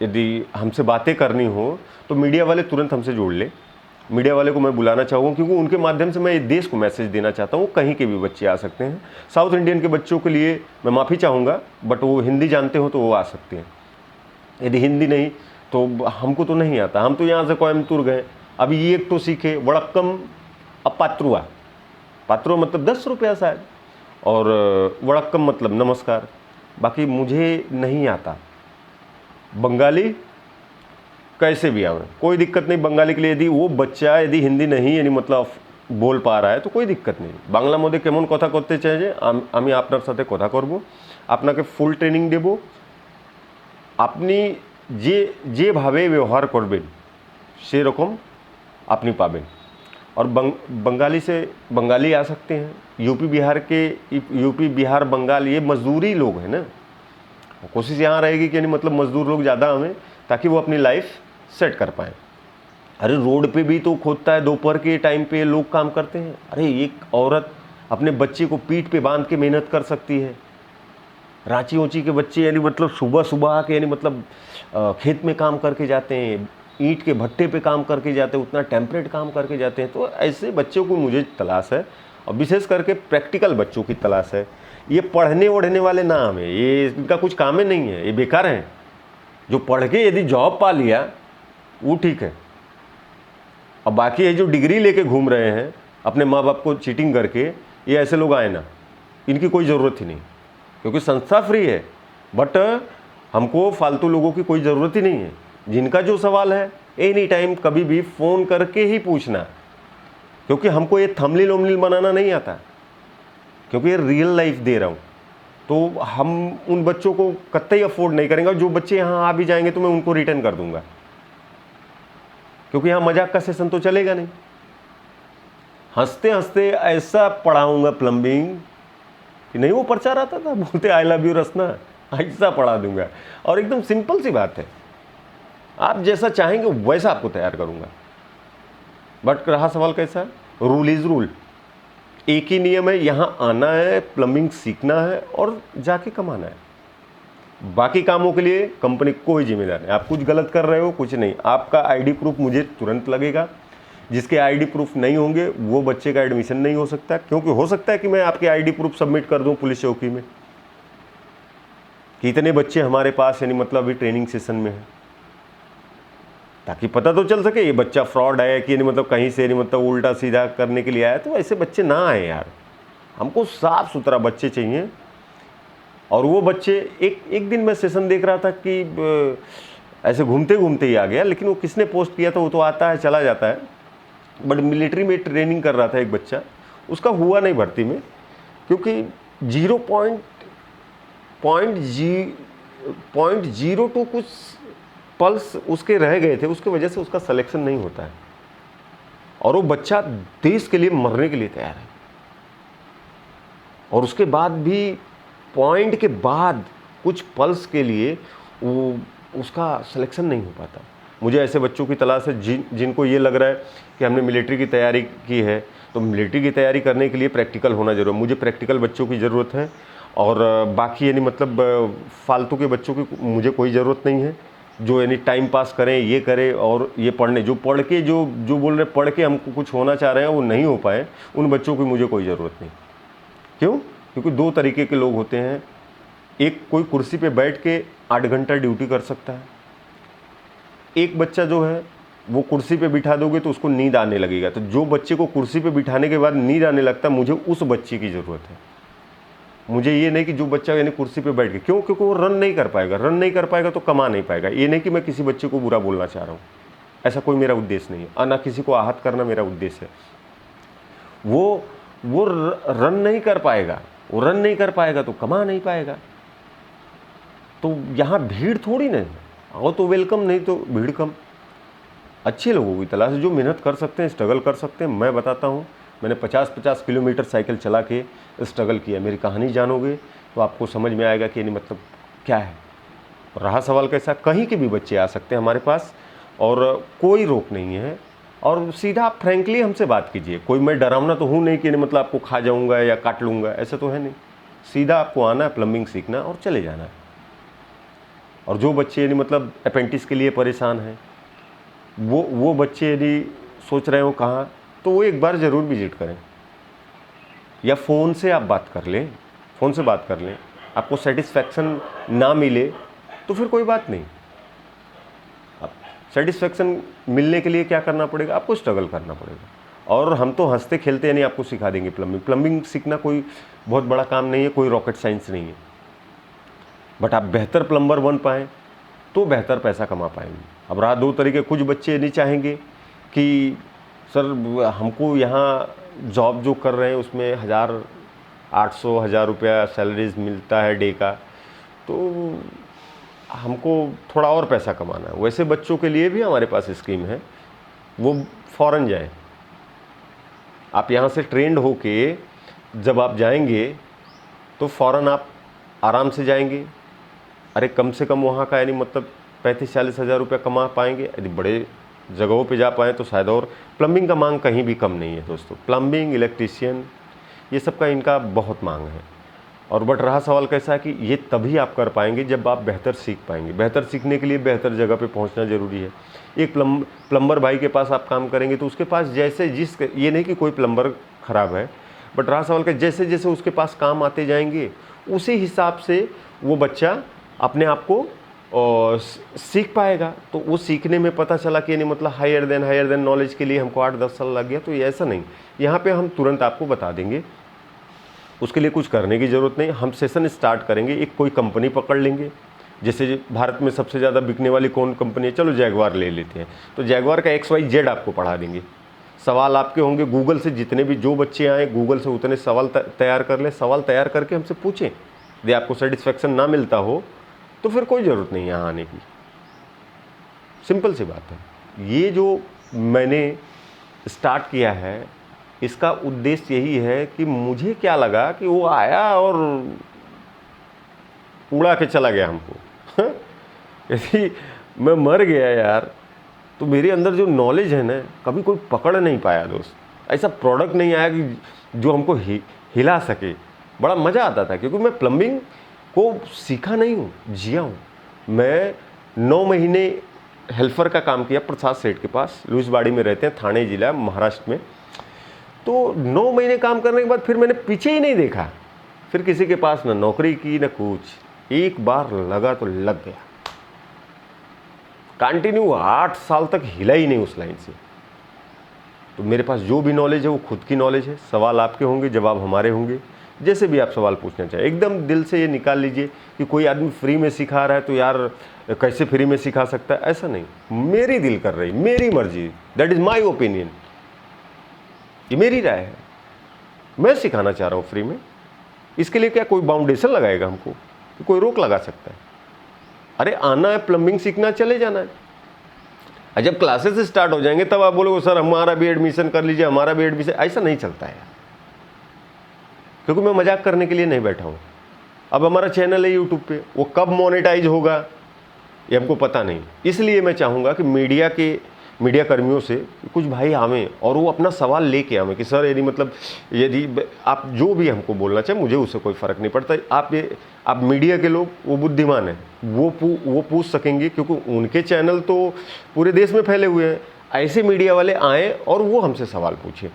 यदि हमसे बातें करनी हो तो मीडिया वाले तुरंत हमसे जोड़ ले। मीडिया वाले को मैं बुलाना चाहूँगा, क्योंकि उनके माध्यम से मैं ये देश को मैसेज देना चाहता हूँ। कहीं के भी बच्चे आ सकते हैं। साउथ इंडियन के बच्चों के लिए मैं माफ़ी चाहूँगा, बट वो हिंदी जानते हो तो वो आ सकते हैं। यदि हिंदी नहीं तो हमको तो नहीं आता, हम तो यहाँ से कोयम्बतूर गए, अब ये एक तो सीखे वड़क्कम, अब पात्रुआ। पात्रुआ मतलब 10 रुपया शायद, और वड़क्कम मतलब नमस्कार। बाकी मुझे नहीं आता। बंगाली कैसे भी आवे, कोई दिक्कत नहीं। बंगाली के लिए यदि वो बच्चा यदि हिंदी नहीं यानी मतलब बोल पा रहा है तो कोई दिक्कत नहीं। बांग्ला मध्य केमन कथा करते चाहे आमी आपनार साथे कथा करब, आपनाके फुल ट्रेनिंग देब। अपनी जे भावे व्यवहार करबेन से रकम अपनी पाबेन। और बंगाली आ सकते हैं। यूपी बिहार बंगाल ये मजदूरी लोग हैं ना। कोशिश यहाँ रहेगी कि यानी मतलब मजदूर लोग ज़्यादा आवें, ताकि वो अपनी लाइफ सेट कर पाएँ। अरे रोड पे भी तो खोदता है, दोपहर के टाइम पे लोग काम करते हैं। अरे एक औरत अपने बच्चे को पीठ पे बांध के मेहनत कर सकती है। रांची ऊँची के बच्चे यानी मतलब सुबह सुबह आके यानी मतलब खेत में काम करके जाते हैं, ईंट के भट्टे पे काम करके जाते हैं, उतना टेम्परेट काम करके जाते हैं। तो ऐसे बच्चों को मुझे तलाश है, और विशेष करके प्रैक्टिकल बच्चों की तलाश है। ये पढ़ने वढ़ने वाले ना हमें, ये इनका कुछ काम ही नहीं है, ये बेकार हैं। जो पढ़ के यदि जॉब पा लिया वो ठीक है, और बाकी ये जो डिग्री लेके घूम रहे हैं अपने माँ बाप को चीटिंग करके, ये ऐसे लोग आए ना, इनकी कोई ज़रूरत ही नहीं। क्योंकि संस्था फ्री है, बट हमको फालतू लोगों की कोई ज़रूरत ही नहीं है। जिनका जो सवाल है एनी टाइम कभी भी फ़ोन करके ही पूछना, क्योंकि हमको ये थंबनेल वंबनेल बनाना नहीं आता, क्योंकि ये रियल लाइफ दे रहा हूँ। तो हम उन बच्चों को कतई अफोर्ड नहीं करेंगे। जो बच्चे यहाँ आ भी जाएंगे तो मैं उनको रिटर्न कर दूंगा, क्योंकि यहाँ मजाक का सेशन तो चलेगा नहीं। हंसते हंसते ऐसा पढ़ाऊंगा प्लम्बिंग कि नहीं वो प्रचार आता था, बोलते आई लव यू रसना, ऐसा पढ़ा दूंगा। और एकदम सिंपल सी बात है, आप जैसा चाहेंगे वैसा आपको तैयार करूंगा। बट रहा सवाल कैसा, रूल इज़ रूल। एक ही नियम है, यहाँ आना है, प्लम्बिंग सीखना है और जाके कमाना है। बाकी कामों के लिए कंपनी कोई जिम्मेदार नहीं। आप कुछ गलत कर रहे हो, कुछ नहीं, आपका आईडी प्रूफ मुझे तुरंत लगेगा। जिसके आईडी प्रूफ नहीं होंगे वो बच्चे का एडमिशन नहीं हो सकता, क्योंकि हो सकता है कि मैं आपके आईडी प्रूफ सबमिट कर दूं पुलिस चौकी में कि इतने बच्चे हमारे पास यानी मतलब अभी ट्रेनिंग सेशन में है, ताकि पता तो चल सके ये बच्चा फ्रॉड है कि मतलब कहीं से मतलब उल्टा सीधा करने के लिए आया। तो ऐसे बच्चे ना आए यार, हमको साफ सुथरा बच्चे चाहिए। और वो बच्चे एक दिन मैं सेशन देख रहा था कि ऐसे घूमते घूमते ही आ गया, लेकिन वो किसने पोस्ट किया था वो तो आता है चला जाता है। बट मिलिट्री में ट्रेनिंग कर रहा था एक बच्चा, उसका हुआ नहीं भर्ती में, क्योंकि 0.02 कुछ पल्स उसके रह गए थे, उसके वजह से उसका सिलेक्शन नहीं होता है। और वो बच्चा देश के लिए मरने के लिए तैयार है, और उसके बाद भी पॉइंट के बाद कुछ पल्स के लिए वो उसका सिलेक्शन नहीं हो पाता। मुझे ऐसे बच्चों की तलाश है जिनको ये लग रहा है कि हमने मिलिट्री की तैयारी की है, तो मिलिट्री की तैयारी करने के लिए प्रैक्टिकल होना जरूर है। मुझे प्रैक्टिकल बच्चों की ज़रूरत है, और बाकी यानी मतलब फालतू के बच्चों की मुझे कोई ज़रूरत नहीं है, जो यानी टाइम पास करें, ये करें और ये पढ़ने, जो पढ़ के जो बोल रहे पढ़ के हमको कुछ होना चाह रहे हैं वो नहीं हो पाए, उन बच्चों की मुझे कोई ज़रूरत नहीं। क्यों? क्योंकि 2 तरीके के लोग होते हैं। एक कोई कुर्सी पे बैठ के 8 घंटा ड्यूटी कर सकता है, एक बच्चा जो है वो कुर्सी पे बिठा दोगे तो उसको नींद आने लगेगा। तो जो बच्चे को कुर्सी पे बिठाने के बाद नींद आने लगता, मुझे उस बच्चे की ज़रूरत है। मुझे ये नहीं कि जो बच्चा यानी कुर्सी पे बैठ के, क्यों? क्योंकि वो रन नहीं कर पाएगा, रन नहीं कर पाएगा तो कमा नहीं पाएगा। ये नहीं कि मैं किसी बच्चे को बुरा बोलना चाह रहा हूँ, ऐसा कोई मेरा उद्देश्य नहीं है, और ना किसी को आहत करना मेरा उद्देश्य है। वो रन नहीं कर पाएगा, वो रन नहीं कर पाएगा तो कमा नहीं पाएगा। तो यहाँ भीड़ थोड़ी नहीं, आओ तो वेलकम, नहीं तो भीड़ कम। अच्छे लोगों की तलाश है जो मेहनत कर सकते हैं, स्ट्रगल कर सकते हैं। मैं बताता हूँ, मैंने 50-50 किलोमीटर साइकिल चला के स्ट्रगल किया। मेरी कहानी जानोगे तो आपको समझ में आएगा कि नहीं मतलब क्या है। रहा सवाल कैसा, कहीं के भी बच्चे आ सकते हैं हमारे पास और कोई रोक नहीं है। और सीधा आप फ्रैंकली हमसे बात कीजिए। कोई मैं डरावना तो हूँ नहीं कि नहीं मतलब आपको खा जाऊँगा या काट लूँगा, ऐसा तो है नहीं। सीधा आपको आना है, प्लम्बिंग सीखना और चले जाना है। और जो बच्चे यानी मतलब अपेंडिक्स के लिए परेशान हैं, वो बच्चे यदि सोच रहे हो कहाँ, तो वो एक बार ज़रूर विजिट करें, या फ़ोन से आप बात कर लें, फ़ोन से बात कर लें। आपको सेटिस्फैक्शन ना मिले तो फिर कोई बात नहीं। अब सेटिस्फैक्शन मिलने के लिए क्या करना पड़ेगा? आपको स्ट्रगल करना पड़ेगा। और हम तो हंसते खेलते यानी आपको सिखा देंगे प्लम्बिंग। प्लम्बिंग सीखना कोई बहुत बड़ा काम नहीं है, कोई रॉकेट साइंस नहीं है। बट आप बेहतर प्लम्बर बन पाएँ तो बेहतर पैसा कमा पाएंगे। अब रहा दो तरीके, कुछ बच्चे नहीं चाहेंगे कि सर हमको यहाँ जॉब जो कर रहे हैं उसमें 1,800 रुपया सैलरीज मिलता है डे का, तो हमको थोड़ा और पैसा कमाना है। वैसे बच्चों के लिए भी हमारे पास स्कीम है, वो फ़ॉरेन जाएं। आप यहाँ से ट्रेंड होके जब आप जाएंगे तो फ़ॉरेन आप आराम से जाएंगे। अरे कम से कम वहाँ का यानी मतलब 35-40 हज़ार रुपया कमा पाएंगे। यदि बड़े जगहों पे जा पाएँ तो शायद। और प्लम्बिंग का मांग कहीं भी कम नहीं है दोस्तों। प्लम्बिंग, इलेक्ट्रीशियन, ये सब का इनका बहुत मांग है। और बट रहा सवाल कैसा है कि ये तभी आप कर पाएंगे जब आप बेहतर सीख पाएंगे। बेहतर सीखने के लिए बेहतर जगह पे पहुंचना ज़रूरी है। एक प्लम्बर भाई के पास आप काम करेंगे तो उसके पास जैसे ये नहीं कि कोई प्लम्बर ख़राब है, बट रहा सवाल का जैसे जैसे उसके पास काम आते जाएंगे उसी हिसाब से वो बच्चा अपने आप को सीख पाएगा। तो वो सीखने में पता चला कि नहीं मतलब हायर देन नॉलेज के लिए हमको 8-10 साल लग गया, तो ये ऐसा नहीं। यहाँ पे हम तुरंत आपको बता देंगे, उसके लिए कुछ करने की ज़रूरत नहीं। हम सेशन स्टार्ट करेंगे, एक कोई कंपनी पकड़ लेंगे। जैसे भारत में सबसे ज़्यादा बिकने वाली कौन कंपनी है? चलो जैगवार ले लेते हैं। तो जैगवार का XYZ आपको पढ़ा देंगे। सवाल आपके होंगे, गूगल से जितने भी जो बच्चे आए गूगल से उतने सवाल तैयार कर लें। सवाल तैयार करके हमसे पूछें। यदि आपको सेटिस्फेक्शन ना मिलता हो तो फिर कोई ज़रूरत नहीं यहाँ आने की। सिंपल सी बात है। ये जो मैंने स्टार्ट किया है इसका उद्देश्य यही है कि मुझे क्या लगा कि वो आया और उड़ा के चला गया हमको। यदि मैं मर गया यार तो मेरे अंदर जो नॉलेज है ना, कभी कोई पकड़ नहीं पाया दोस्त। ऐसा प्रोडक्ट नहीं आया कि जो हमको हिला सके। बड़ा मज़ा आता था क्योंकि मैं प्लम्बिंग को सीखा नहीं हूँ, जिया हूँ। मैं 9 महीने हेल्पर का काम किया प्रसाद सेठ के पास, लुइसवाड़ी में रहते हैं, थाने ज़िला, महाराष्ट्र में। तो 9 महीने काम करने के बाद फिर मैंने पीछे ही नहीं देखा। फिर किसी के पास ना नौकरी की ना कुछ। एक बार लगा तो लग गया। कंटिन्यू 8 साल तक हिला ही नहीं उस लाइन से। तो मेरे पास जो भी नॉलेज है वो खुद की नॉलेज है। सवाल आपके होंगे, जवाब हमारे होंगे। जैसे भी आप सवाल पूछना चाहें एकदम दिल से ये निकाल लीजिए कि कोई आदमी फ्री में सिखा रहा है तो यार कैसे फ्री में सिखा सकता है, ऐसा नहीं। मेरी दिल कर रही, मेरी मर्जी, दैट इज़ माई ओपिनियन, ये मेरी राय है। मैं सिखाना चाह रहा हूँ फ्री में। इसके लिए क्या कोई बाउंडेशन लगाएगा हमको? कोई रोक लगा सकता है? अरे आना है प्लम्बिंग सीखना, चले जाना है। जब क्लासेस स्टार्ट हो जाएंगे तब आप बोलोगे सर हमारा भी एडमिशन कर लीजिए, हमारा भी एडमिशन। ऐसा नहीं चलता है, क्योंकि मैं मजाक करने के लिए नहीं बैठा हूँ। अब हमारा चैनल है यूट्यूब पे, वो कब मोनेटाइज होगा ये हमको पता नहीं। इसलिए मैं चाहूँगा कि मीडिया कर्मियों से कुछ भाई आवें और वो अपना सवाल लेके आवें कि सर यदि मतलब यदि आप जो भी हमको बोलना चाहें, मुझे उससे कोई फ़र्क नहीं पड़ता। आप मीडिया के लोग वो बुद्धिमान हैं, वो पूछ सकेंगे, क्योंकि उनके चैनल तो पूरे देश में फैले हुए हैं। ऐसे मीडिया वाले आएँ और वो हमसे सवाल पूछें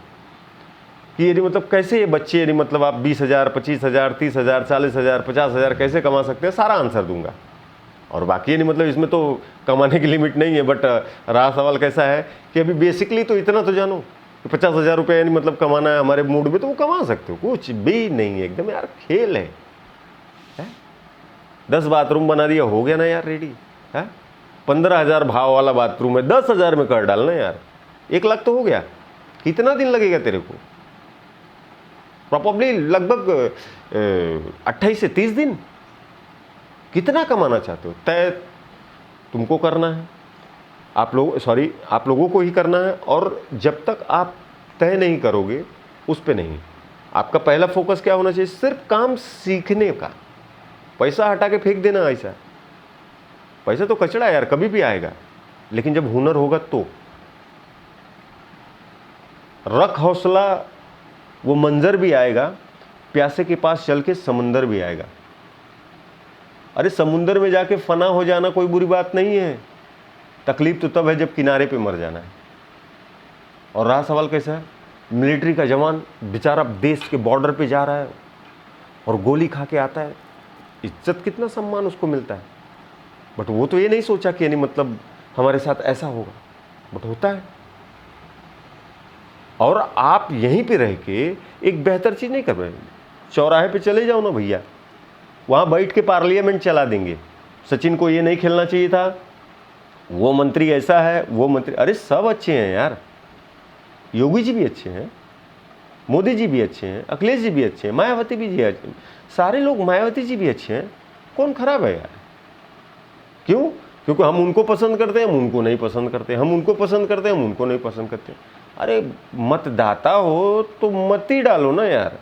कि यदि मतलब कैसे ये बच्चे यदि मतलब आप 20,000, 25,000, 30,000, 40,000, 50,000 कैसे कमा सकते हैं, सारा आंसर दूंगा। और बाकी यानी मतलब इसमें तो कमाने की लिमिट नहीं है, बट रहा सवाल कैसा है कि अभी बेसिकली तो इतना तो जानो कि 50,000 रुपये यानी मतलब कमाना है हमारे मूड में, तो वो कमा सकते हो, कुछ भी नहीं है, एकदम यार खेल है? 10 बाथरूम बना दिया, हो गया ना यार रेडी है? 15,000 भाव वाला बाथरूम है, 10,000 में कर डालना यार, 1 लाख तो हो गया। कितना दिन लगेगा तेरे को? प्रॉब्ली लगभग 28 से 30 दिन। कितना कमाना चाहते हो? तय तुमको करना है, आप लोगों को ही करना है। और जब तक आप तय नहीं करोगे उस पे नहीं, आपका पहला फोकस क्या होना चाहिए? सिर्फ काम सीखने का। पैसा हटा के फेंक देना, ऐसा पैसा तो कचरा यार, कभी भी आएगा, लेकिन जब हुनर होगा तो। रख हौसला, वो मंजर भी आएगा, प्यासे के पास चल के समंदर भी आएगा। अरे समुंदर में जाके फना हो जाना कोई बुरी बात नहीं है, तकलीफ तो तब है जब किनारे पे मर जाना है। और रहा सवाल कैसा है, मिलिट्री का जवान बेचारा देश के बॉर्डर पे जा रहा है और गोली खा के आता है, इज्जत कितना सम्मान उसको मिलता है, बट वो तो ये नहीं सोचा कि यानी मतलब हमारे साथ ऐसा होगा, बट होता है। और आप यहीं पे रह के एक बेहतर चीज़ नहीं कर रहे, चौराहे पे चले जाओ ना भैया, वहाँ बैठ के पार्लियामेंट चला देंगे। सचिन को ये नहीं खेलना चाहिए था, वो मंत्री ऐसा है, वो मंत्री, अरे सब अच्छे हैं यार, योगी जी भी अच्छे हैं, मोदी जी भी अच्छे हैं, अखिलेश जी भी अच्छे हैं, मायावती भी जी अच्छे हैं, सारे लोग, मायावती जी भी अच्छे हैं, कौन खराब है यार? क्यों? क्योंकि हम उनको पसंद करते हैं, हम उनको नहीं पसंद करते, हम उनको पसंद करते हैं, हम उनको नहीं पसंद करते। अरे मतदाता हो तो मत ही डालो ना यार,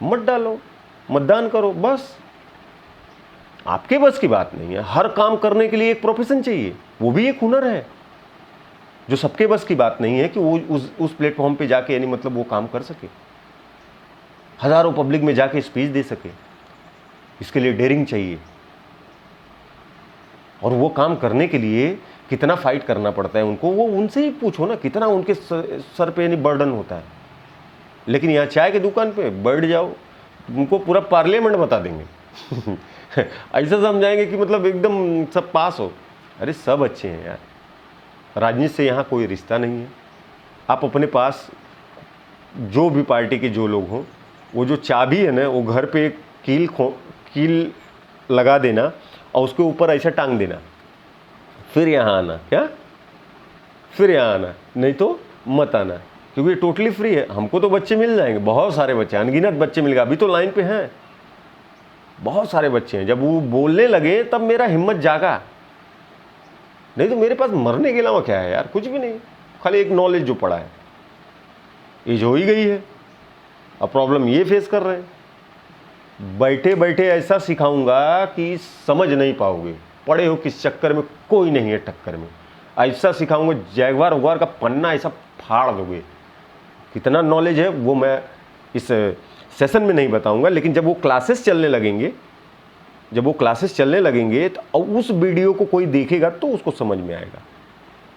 मत डालो, मतदान करो बस। आपके बस की बात नहीं है, हर काम करने के लिए एक प्रोफेशन चाहिए, वो भी एक हुनर है, जो सबके बस की बात नहीं है कि वो उस प्लेटफॉर्म पे जाके यानी मतलब वो काम कर सके, हजारों पब्लिक में जाके स्पीच दे सके। इसके लिए डेयरिंग चाहिए, और वो काम करने के लिए कितना फाइट करना पड़ता है उनको, वो उनसे ही पूछो ना, कितना उनके सर पे यानी बर्डन होता है। लेकिन यहाँ चाय की दुकान पे बैठ जाओ, उनको पूरा पार्लियामेंट बता देंगे ऐसा समझाएंगे कि मतलब एकदम सब पास हो। अरे सब अच्छे हैं यार, राजनीति से यहाँ कोई रिश्ता नहीं है। आप अपने पास जो भी पार्टी के जो लोग हों, वो जो चाबी है ना, वो घर पे कील लगा देना और उसके ऊपर ऐसा टांग देना, फिर यहाँ आना, क्या फिर यहाँ आना, नहीं तो मत आना, क्योंकि टोटली फ्री है। हमको तो बच्चे मिल जाएंगे, बहुत सारे बच्चे, अनगिनत बच्चे मिल गए, अभी तो लाइन पे हैं, बहुत सारे बच्चे हैं। जब वो बोलने लगे तब मेरा हिम्मत जागा, नहीं तो मेरे पास मरने के अलावा क्या है यार, कुछ भी नहीं, खाली एक नॉलेज जो पड़ा है, एज हो ही गई है, अब प्रॉब्लम ये फेस कर रहे हैं। बैठे बैठे ऐसा सिखाऊंगा कि समझ नहीं पाओगे, पड़े हो किस चक्कर में, कोई नहीं है टक्कर में, ऐसा सिखाऊंगा जैगवार उगवार का पन्ना ऐसा फाड़ दोगे। कितना नॉलेज है वो मैं इस सेशन में नहीं बताऊंगा, लेकिन जब वो क्लासेस चलने लगेंगे, तो उस वीडियो को कोई देखेगा तो उसको समझ में आएगा।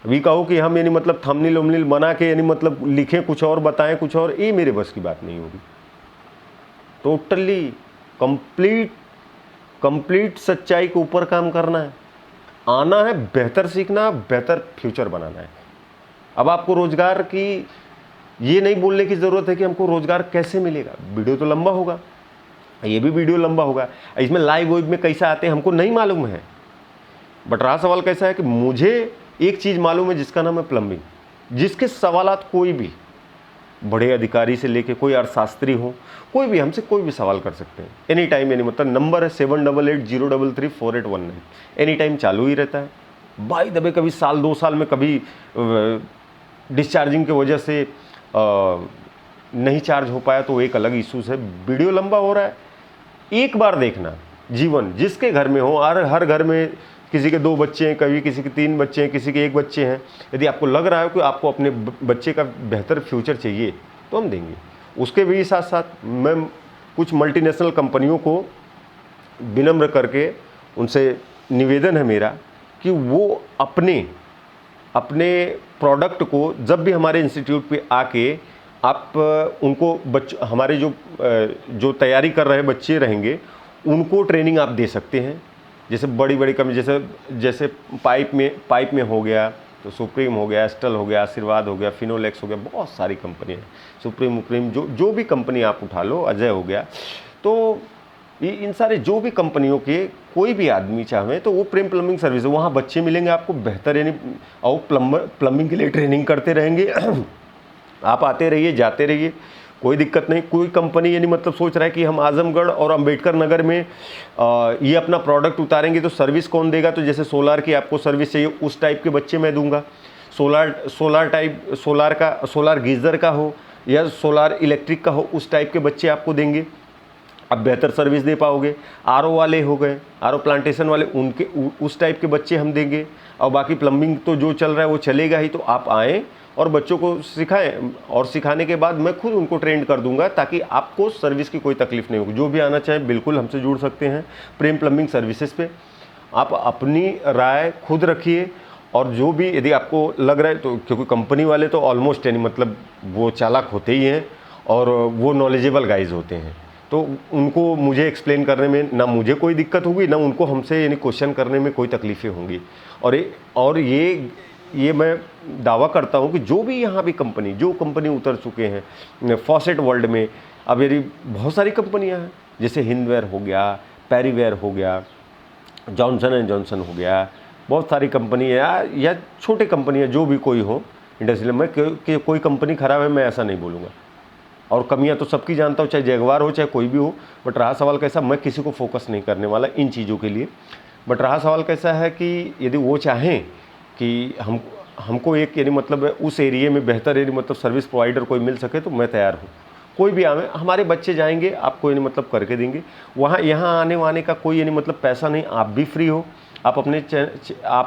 अभी कहो कि हम यानी मतलब थंबनेल वंबनेल बना के यानी मतलब लिखें कुछ और, बताएं कुछ और, ये मेरे बस की बात नहीं होगी। टोटली कंप्लीट सच्चाई के ऊपर काम करना है, आना है, बेहतर सीखना, बेहतर फ्यूचर बनाना है। अब आपको रोजगार की ये नहीं बोलने की ज़रूरत है कि हमको रोजगार कैसे मिलेगा, वीडियो तो लंबा होगा, ये भी वीडियो लंबा होगा, इसमें लाइव वेब में कैसे आते हैं हमको नहीं मालूम है। बट रहा सवाल कैसा है कि मुझे एक चीज़ मालूम है जिसका नाम है प्लम्बिंग, जिसके सवालात कोई भी बड़े अधिकारी से लेके कोई अर्थशास्त्री हो, कोई भी हमसे कोई भी सवाल कर सकते हैं एनी टाइम। यानी मतलब नंबर है 7880334819, एनी टाइम चालू ही रहता है। बाय द वे कभी साल 2 साल में कभी डिस्चार्जिंग की वजह से नहीं चार्ज हो पाया तो एक अलग इशूज़ है। वीडियो लंबा हो रहा है, एक बार देखना, जीवन जिसके घर में हो, हर घर में किसी के 2 बच्चे हैं, कभी किसी के 3 बच्चे हैं, किसी के 1 बच्चे हैं। यदि आपको लग रहा है कि आपको अपने बच्चे का बेहतर फ्यूचर चाहिए तो हम देंगे। उसके भी साथ साथ मैं कुछ मल्टीनेशनल कंपनियों को विनम्र करके उनसे निवेदन है मेरा कि वो अपने प्रोडक्ट को जब भी हमारे इंस्टीट्यूट पे आके आप उनको हमारे जो तैयारी कर रहे बच्चे रहेंगे उनको ट्रेनिंग आप दे सकते हैं। जैसे बड़ी बड़ी कंपनी जैसे जैसे पाइप में हो गया तो सुप्रीम हो गया, एस्टल हो गया, आशीर्वाद हो गया, फिनोलेक्स हो गया, बहुत सारी कंपनी है, सुप्रीम जो भी कंपनी आप उठा लो, अजय हो गया। तो ये इन सारे जो भी कंपनियों के कोई भी आदमी चाहे तो वो प्रेम प्लम्बिंग सर्विस है, वहाँ बच्चे मिलेंगे आपको बेहतर, यानी और प्लम्बिंग के लिए ट्रेनिंग करते रहेंगे। आप आते रहिए, जाते रहिए, कोई दिक्कत नहीं। कोई कंपनी यानी मतलब सोच रहा है कि हम आजमगढ़ और अंबेडकर नगर में ये अपना प्रोडक्ट उतारेंगे तो सर्विस कौन देगा, तो जैसे सोलार की आपको सर्विस चाहिए उस टाइप के बच्चे मैं दूंगा। सोलार गीज़र का हो या सोलार इलेक्ट्रिक का हो, उस टाइप के बच्चे आपको देंगे, आप बेहतर सर्विस दे पाओगे। आरओ वाले हो गए, आरओ प्लांटेशन वाले, उनके उस टाइप के बच्चे हम देंगे। और बाकी प्लम्बिंग तो जो चल रहा है वो चलेगा ही, तो आप आएँ और बच्चों को सिखाएं, और सिखाने के बाद मैं खुद उनको ट्रेंड कर दूंगा ताकि आपको सर्विस की कोई तकलीफ नहीं होगी। जो भी आना चाहे बिल्कुल हमसे जुड़ सकते हैं प्रेम प्लम्बिंग सर्विसेज पे। आप अपनी राय खुद रखिए, और जो भी यदि आपको लग रहा है तो, क्योंकि कंपनी वाले तो ऑलमोस्ट यानी मतलब वो चालाक होते ही हैं और वो नॉलेजेबल गाइज होते हैं, तो उनको मुझे एक्सप्लेन करने में ना मुझे कोई दिक्कत होगी, ना उनको हमसे यानी क्वेश्चन करने में कोई तकलीफ़ें होंगी। और ये मैं दावा करता हूँ कि जो भी यहाँ भी जो कंपनी उतर चुके हैं फॉसेट वर्ल्ड में, अब यदि बहुत सारी कंपनियाँ हैं, जैसे हिंदवेयर हो गया, पैरीवेयर हो गया, जॉनसन एंड जॉनसन हो गया, बहुत सारी कंपनी है, या छोटे कंपनियाँ जो भी कोई हो इंडस्ट्रियल में, कोई कंपनी ख़राब है मैं ऐसा नहीं बोलूँगा, और कमियां तो सबकी जानता हूँ, चाहे जगवार हो चाहे कोई भी हो। बट रहा सवाल कैसा, मैं किसी को फोकस नहीं करने वाला इन चीज़ों के लिए। बट रहा सवाल कैसा है कि यदि वो चाहें कि हमको एक यानी मतलब उस एरिया में बेहतर यानी मतलब सर्विस प्रोवाइडर कोई मिल सके, तो मैं तैयार हूँ। कोई भी आवे, हमारे बच्चे जाएंगे, आपको यानी मतलब करके देंगे। वहाँ यहाँ आने वाने का कोई यानी मतलब पैसा नहीं, आप भी फ्री हो, आप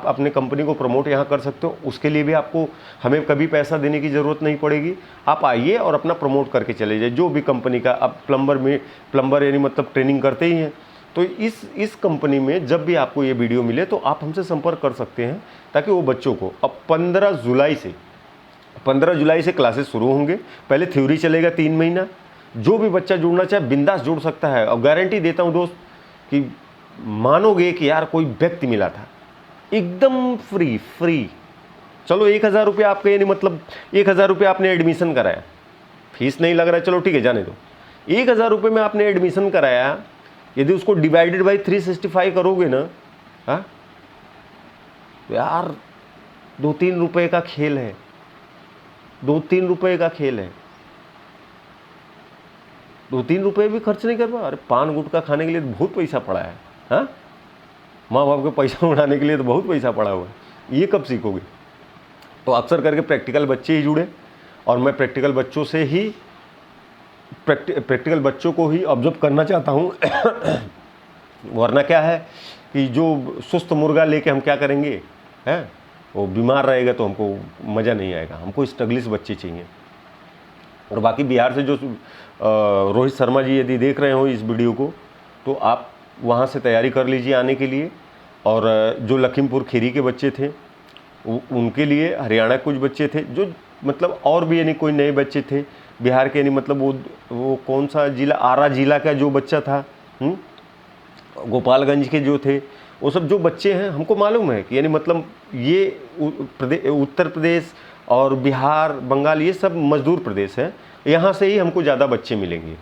अपने कंपनी को प्रमोट यहाँ कर सकते हो, उसके लिए भी आपको हमें कभी पैसा देने की ज़रूरत नहीं पड़ेगी। आप आइए और अपना प्रमोट करके चले जाइए। जो भी कंपनी का अब प्लम्बर यानी मतलब ट्रेनिंग करते ही हैं, तो इस कंपनी में जब भी आपको ये वीडियो मिले तो आप हमसे संपर्क कर सकते हैं, ताकि वो बच्चों को अब 15 जुलाई से क्लासेस शुरू होंगे। पहले थ्योरी चलेगा 3 महीना, जो भी बच्चा जुड़ना चाहे बिंदास जुड़ सकता है। और गारंटी देता हूँ दोस्त कि मानोगे कि यार कोई व्यक्ति मिला था, एकदम फ्री। चलो 1000 रुपये आपके यानी मतलब 1000 रुपये आपने एडमिशन कराया, फीस नहीं लग रहा है, चलो ठीक है जाने दो। 1000 रुपये में आपने एडमिशन कराया, यदि उसको डिवाइडेड बाई 365 करोगे ना, हाँ यार 2-3 रुपये का खेल है, 2-3 रुपये का खेल है। 2-3 रुपये भी खर्च नहीं कर पा। अरे पान गुटखा खाने के लिए तो बहुत पैसा पड़ा है, हाँ, माँ बाप के पैसा उड़ाने के लिए तो बहुत पैसा पड़ा हुआ है, ये कब सीखोगे। तो अक्सर करके प्रैक्टिकल बच्चे ही जुड़े, और मैं प्रैक्टिकल बच्चों को ही ऑब्जर्व करना चाहता हूँ। वरना क्या है कि जो सुस्त मुर्गा लेके हम क्या करेंगे, हैं, वो बीमार रहेगा तो हमको मज़ा नहीं आएगा। हमको स्ट्रगलिश बच्चे चाहिए। और बाकी बिहार से जो रोहित शर्मा जी यदि देख रहे हो इस वीडियो को, तो आप वहाँ से तैयारी कर लीजिए आने के लिए। और जो लखीमपुर खीरी के बच्चे थे उनके लिए, हरियाणा कुछ बच्चे थे जो मतलब, और भी यानी कोई नए बच्चे थे बिहार के, यानी मतलब वो कौन सा जिला, आरा जिला का जो बच्चा था, गोपालगंज के जो थे, वो सब जो बच्चे हैं, हमको मालूम है कि यानी मतलब ये उत्तर प्रदेश और बिहार, बंगाल, ये सब मजदूर प्रदेश है, यहाँ से ही हमको ज़्यादा बच्चे मिलेंगे।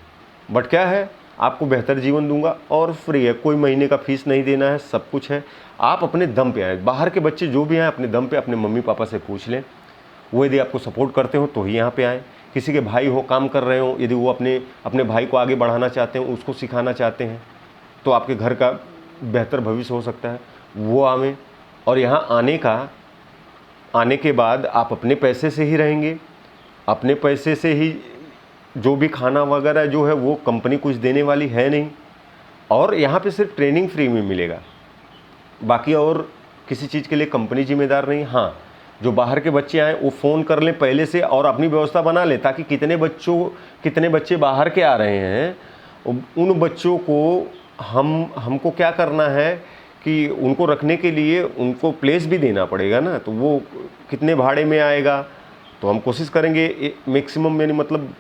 बट क्या है, आपको बेहतर जीवन दूंगा और फ्री है, कोई महीने का फीस नहीं देना है, सब कुछ है। आप अपने दम पे आए। बाहर के बच्चे जो भी हैं अपने दम पे अपने मम्मी पापा से पूछ लें, वो यदि आपको सपोर्ट करते हो तो ही यहाँ पे आएँ। किसी के भाई हो, काम कर रहे हो, यदि वो अपने भाई को आगे बढ़ाना चाहते हैं, उसको सिखाना चाहते हैं, तो आपके घर का बेहतर भविष्य हो सकता है, वो आवें। और यहाँ आने के बाद आप अपने पैसे से ही रहेंगे, अपने पैसे से ही जो भी खाना वगैरह जो है वो कंपनी कुछ देने वाली है नहीं, और यहाँ पे सिर्फ ट्रेनिंग फ्री में मिलेगा, बाकी और किसी चीज़ के लिए कंपनी जिम्मेदार नहीं। हाँ, जो बाहर के बच्चे आए वो फ़ोन कर लें पहले से और अपनी व्यवस्था बना लें, ताकि कितने बच्चे बाहर के आ रहे हैं, उन बच्चों को हमको क्या करना है कि उनको रखने के लिए उनको प्लेस भी देना पड़ेगा ना, तो वो कितने भाड़े में आएगा। तो हम कोशिश करेंगे मैक्सिमम यानी मतलब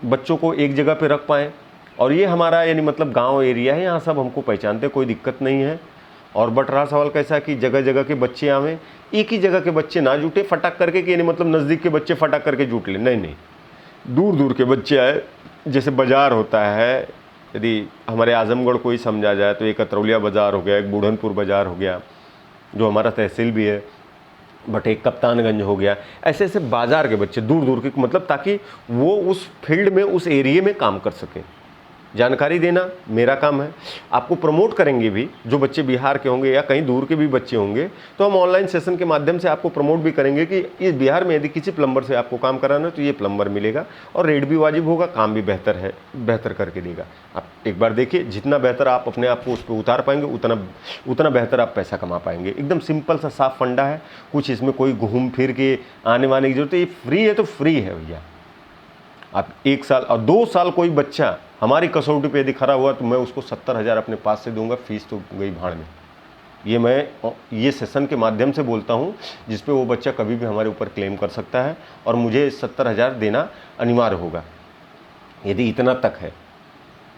बच्चों को एक जगह पे रख पाएँ, और ये हमारा यानी मतलब गांव एरिया है, यहाँ सब हमको पहचानते, कोई दिक्कत नहीं है। और बट रहा सवाल कैसा कि जगह जगह के बच्चे आवें, एक ही जगह के बच्चे ना जुटे फटाक करके कि यानी मतलब नज़दीक के बच्चे फटाक करके जुट ले, नहीं नहीं, दूर दूर के बच्चे आए। जैसे बाज़ार होता है, यदि हमारे आजमगढ़ को ही समझा जाए तो एक अतरौलिया बाज़ार हो गया, एक बूढ़नपुर बाज़ार हो गया जो हमारा तहसील भी है, बट एक कप्तानगंज हो गया। ऐसे ऐसे बाज़ार के बच्चे दूर दूर के, मतलब ताकि वो उस फील्ड में, उस एरिया में काम कर सकें। जानकारी देना मेरा काम है। आपको प्रमोट करेंगे भी, जो बच्चे बिहार के होंगे या कहीं दूर के भी बच्चे होंगे, तो हम ऑनलाइन सेशन के माध्यम से आपको प्रमोट भी करेंगे कि इस बिहार में यदि किसी प्लम्बर से आपको काम कराना है तो ये प्लम्बर मिलेगा, और रेट भी वाजिब होगा, काम भी बेहतर है, बेहतर करके देगा। आप एक बार देखिए, जितना बेहतर आप अपने आप को उस पर उतार पाएंगे उतना बेहतर आप पैसा कमा पाएंगे। एकदम सिंपल सा साफ फंडा है, कुछ इसमें कोई घूम फिर के आने वाने की जरूरत है। ये फ्री है तो फ्री है भैया। आप 1 साल और 2 साल कोई बच्चा हमारी कसौटी पे यदि खड़ा हुआ तो मैं उसको 70,000 अपने पास से दूंगा, फीस तो गई भाड़ में। ये मैं ये सेशन के माध्यम से बोलता हूँ, जिस पे वो बच्चा कभी भी हमारे ऊपर क्लेम कर सकता है, और मुझे 70,000 देना अनिवार्य होगा यदि इतना तक है।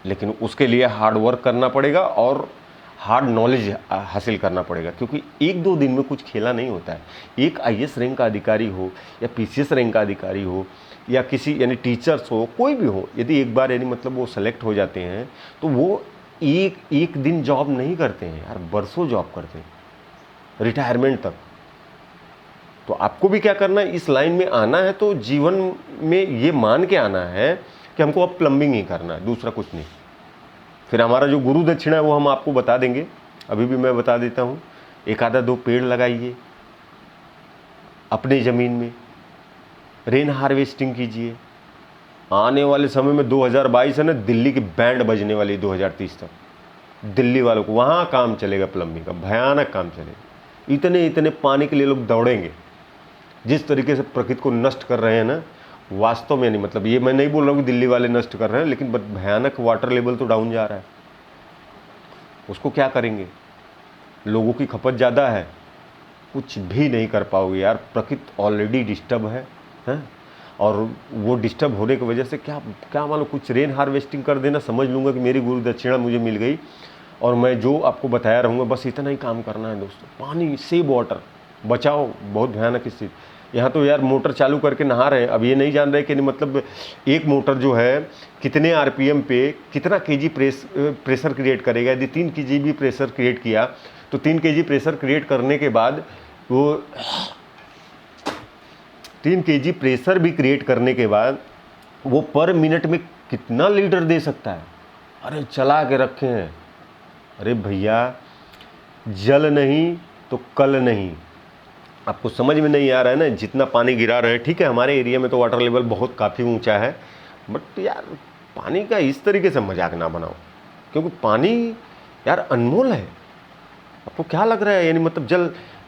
लेकिन उसके लिए हार्ड वर्क करना पड़ेगा और हार्ड नॉलेज हासिल करना पड़ेगा, क्योंकि 1-2 दिन में कुछ खेला नहीं होता है। एक IAS रैंक का अधिकारी हो या PCS रैंक का अधिकारी हो या किसी यानी टीचर्स हो, कोई भी हो, यदि एक बार यानी मतलब वो सेलेक्ट हो जाते हैं तो वो एक दिन जॉब नहीं करते हैं यार, बरसों जॉब करते हैं, रिटायरमेंट तक। तो आपको भी क्या करना है, इस लाइन में आना है तो जीवन में ये मान के आना है कि हमको अब प्लम्बिंग ही करना है, दूसरा कुछ नहीं। फिर हमारा जो गुरु दक्षिणा है वो हम आपको बता देंगे, अभी भी मैं बता देता हूँ। 1 आधा 2 पेड़ लगाइए अपनी ज़मीन में, रेन हार्वेस्टिंग कीजिए। आने वाले समय में 2022 है ना, दिल्ली की बैंड बजने वाली 2030 तक। दिल्ली वालों को वहाँ काम चलेगा प्लम्बिंग का, भयानक काम चलेगा। इतने इतने पानी के लिए लोग दौड़ेंगे। जिस तरीके से प्रकृति को नष्ट कर रहे हैं ना, वास्तव में नहीं, मतलब ये मैं नहीं बोल रहा हूँ कि दिल्ली वाले नष्ट कर रहे हैं, लेकिन भयानक वाटर लेवल तो डाउन जा रहा है। उसको क्या करेंगे? लोगों की खपत ज़्यादा है, कुछ भी नहीं कर पाओगे यार। प्रकृति ऑलरेडी डिस्टर्ब है, हैं? और वो डिस्टर्ब होने की वजह से क्या मालूम, कुछ रेन हार्वेस्टिंग कर देना, समझ लूँगा कि मेरी गुरु दक्षिणा मुझे मिल गई और मैं जो आपको बताया रहूँगा, बस इतना ही काम करना है दोस्तों। पानी, सेव वाटर, बचाओ। बहुत भयानक स्थिति यहाँ तो यार, मोटर चालू करके नहा रहे हैं। अब ये नहीं जान रहे कि मतलब एक मोटर जो है कितने RPM पे कितना kg प्रेशर क्रिएट करेगा। यदि 3 kg भी प्रेशर क्रिएट किया तो 3 kg प्रेशर क्रिएट करने के बाद वो 3 kg प्रेशर भी क्रिएट करने के बाद वो पर मिनट में कितना लीटर दे सकता है। अरे चला के रखे हैं। अरे भैया, जल नहीं तो कल नहीं। आपको समझ में नहीं आ रहा है ना, जितना पानी गिरा रहे हैं। ठीक है, हमारे एरिया में तो वाटर लेवल बहुत काफ़ी ऊंचा है, बट यार पानी का इस तरीके से मजाक ना बनाओ, क्योंकि पानी यार अनमोल है। आपको क्या लग रहा है यानी मतलब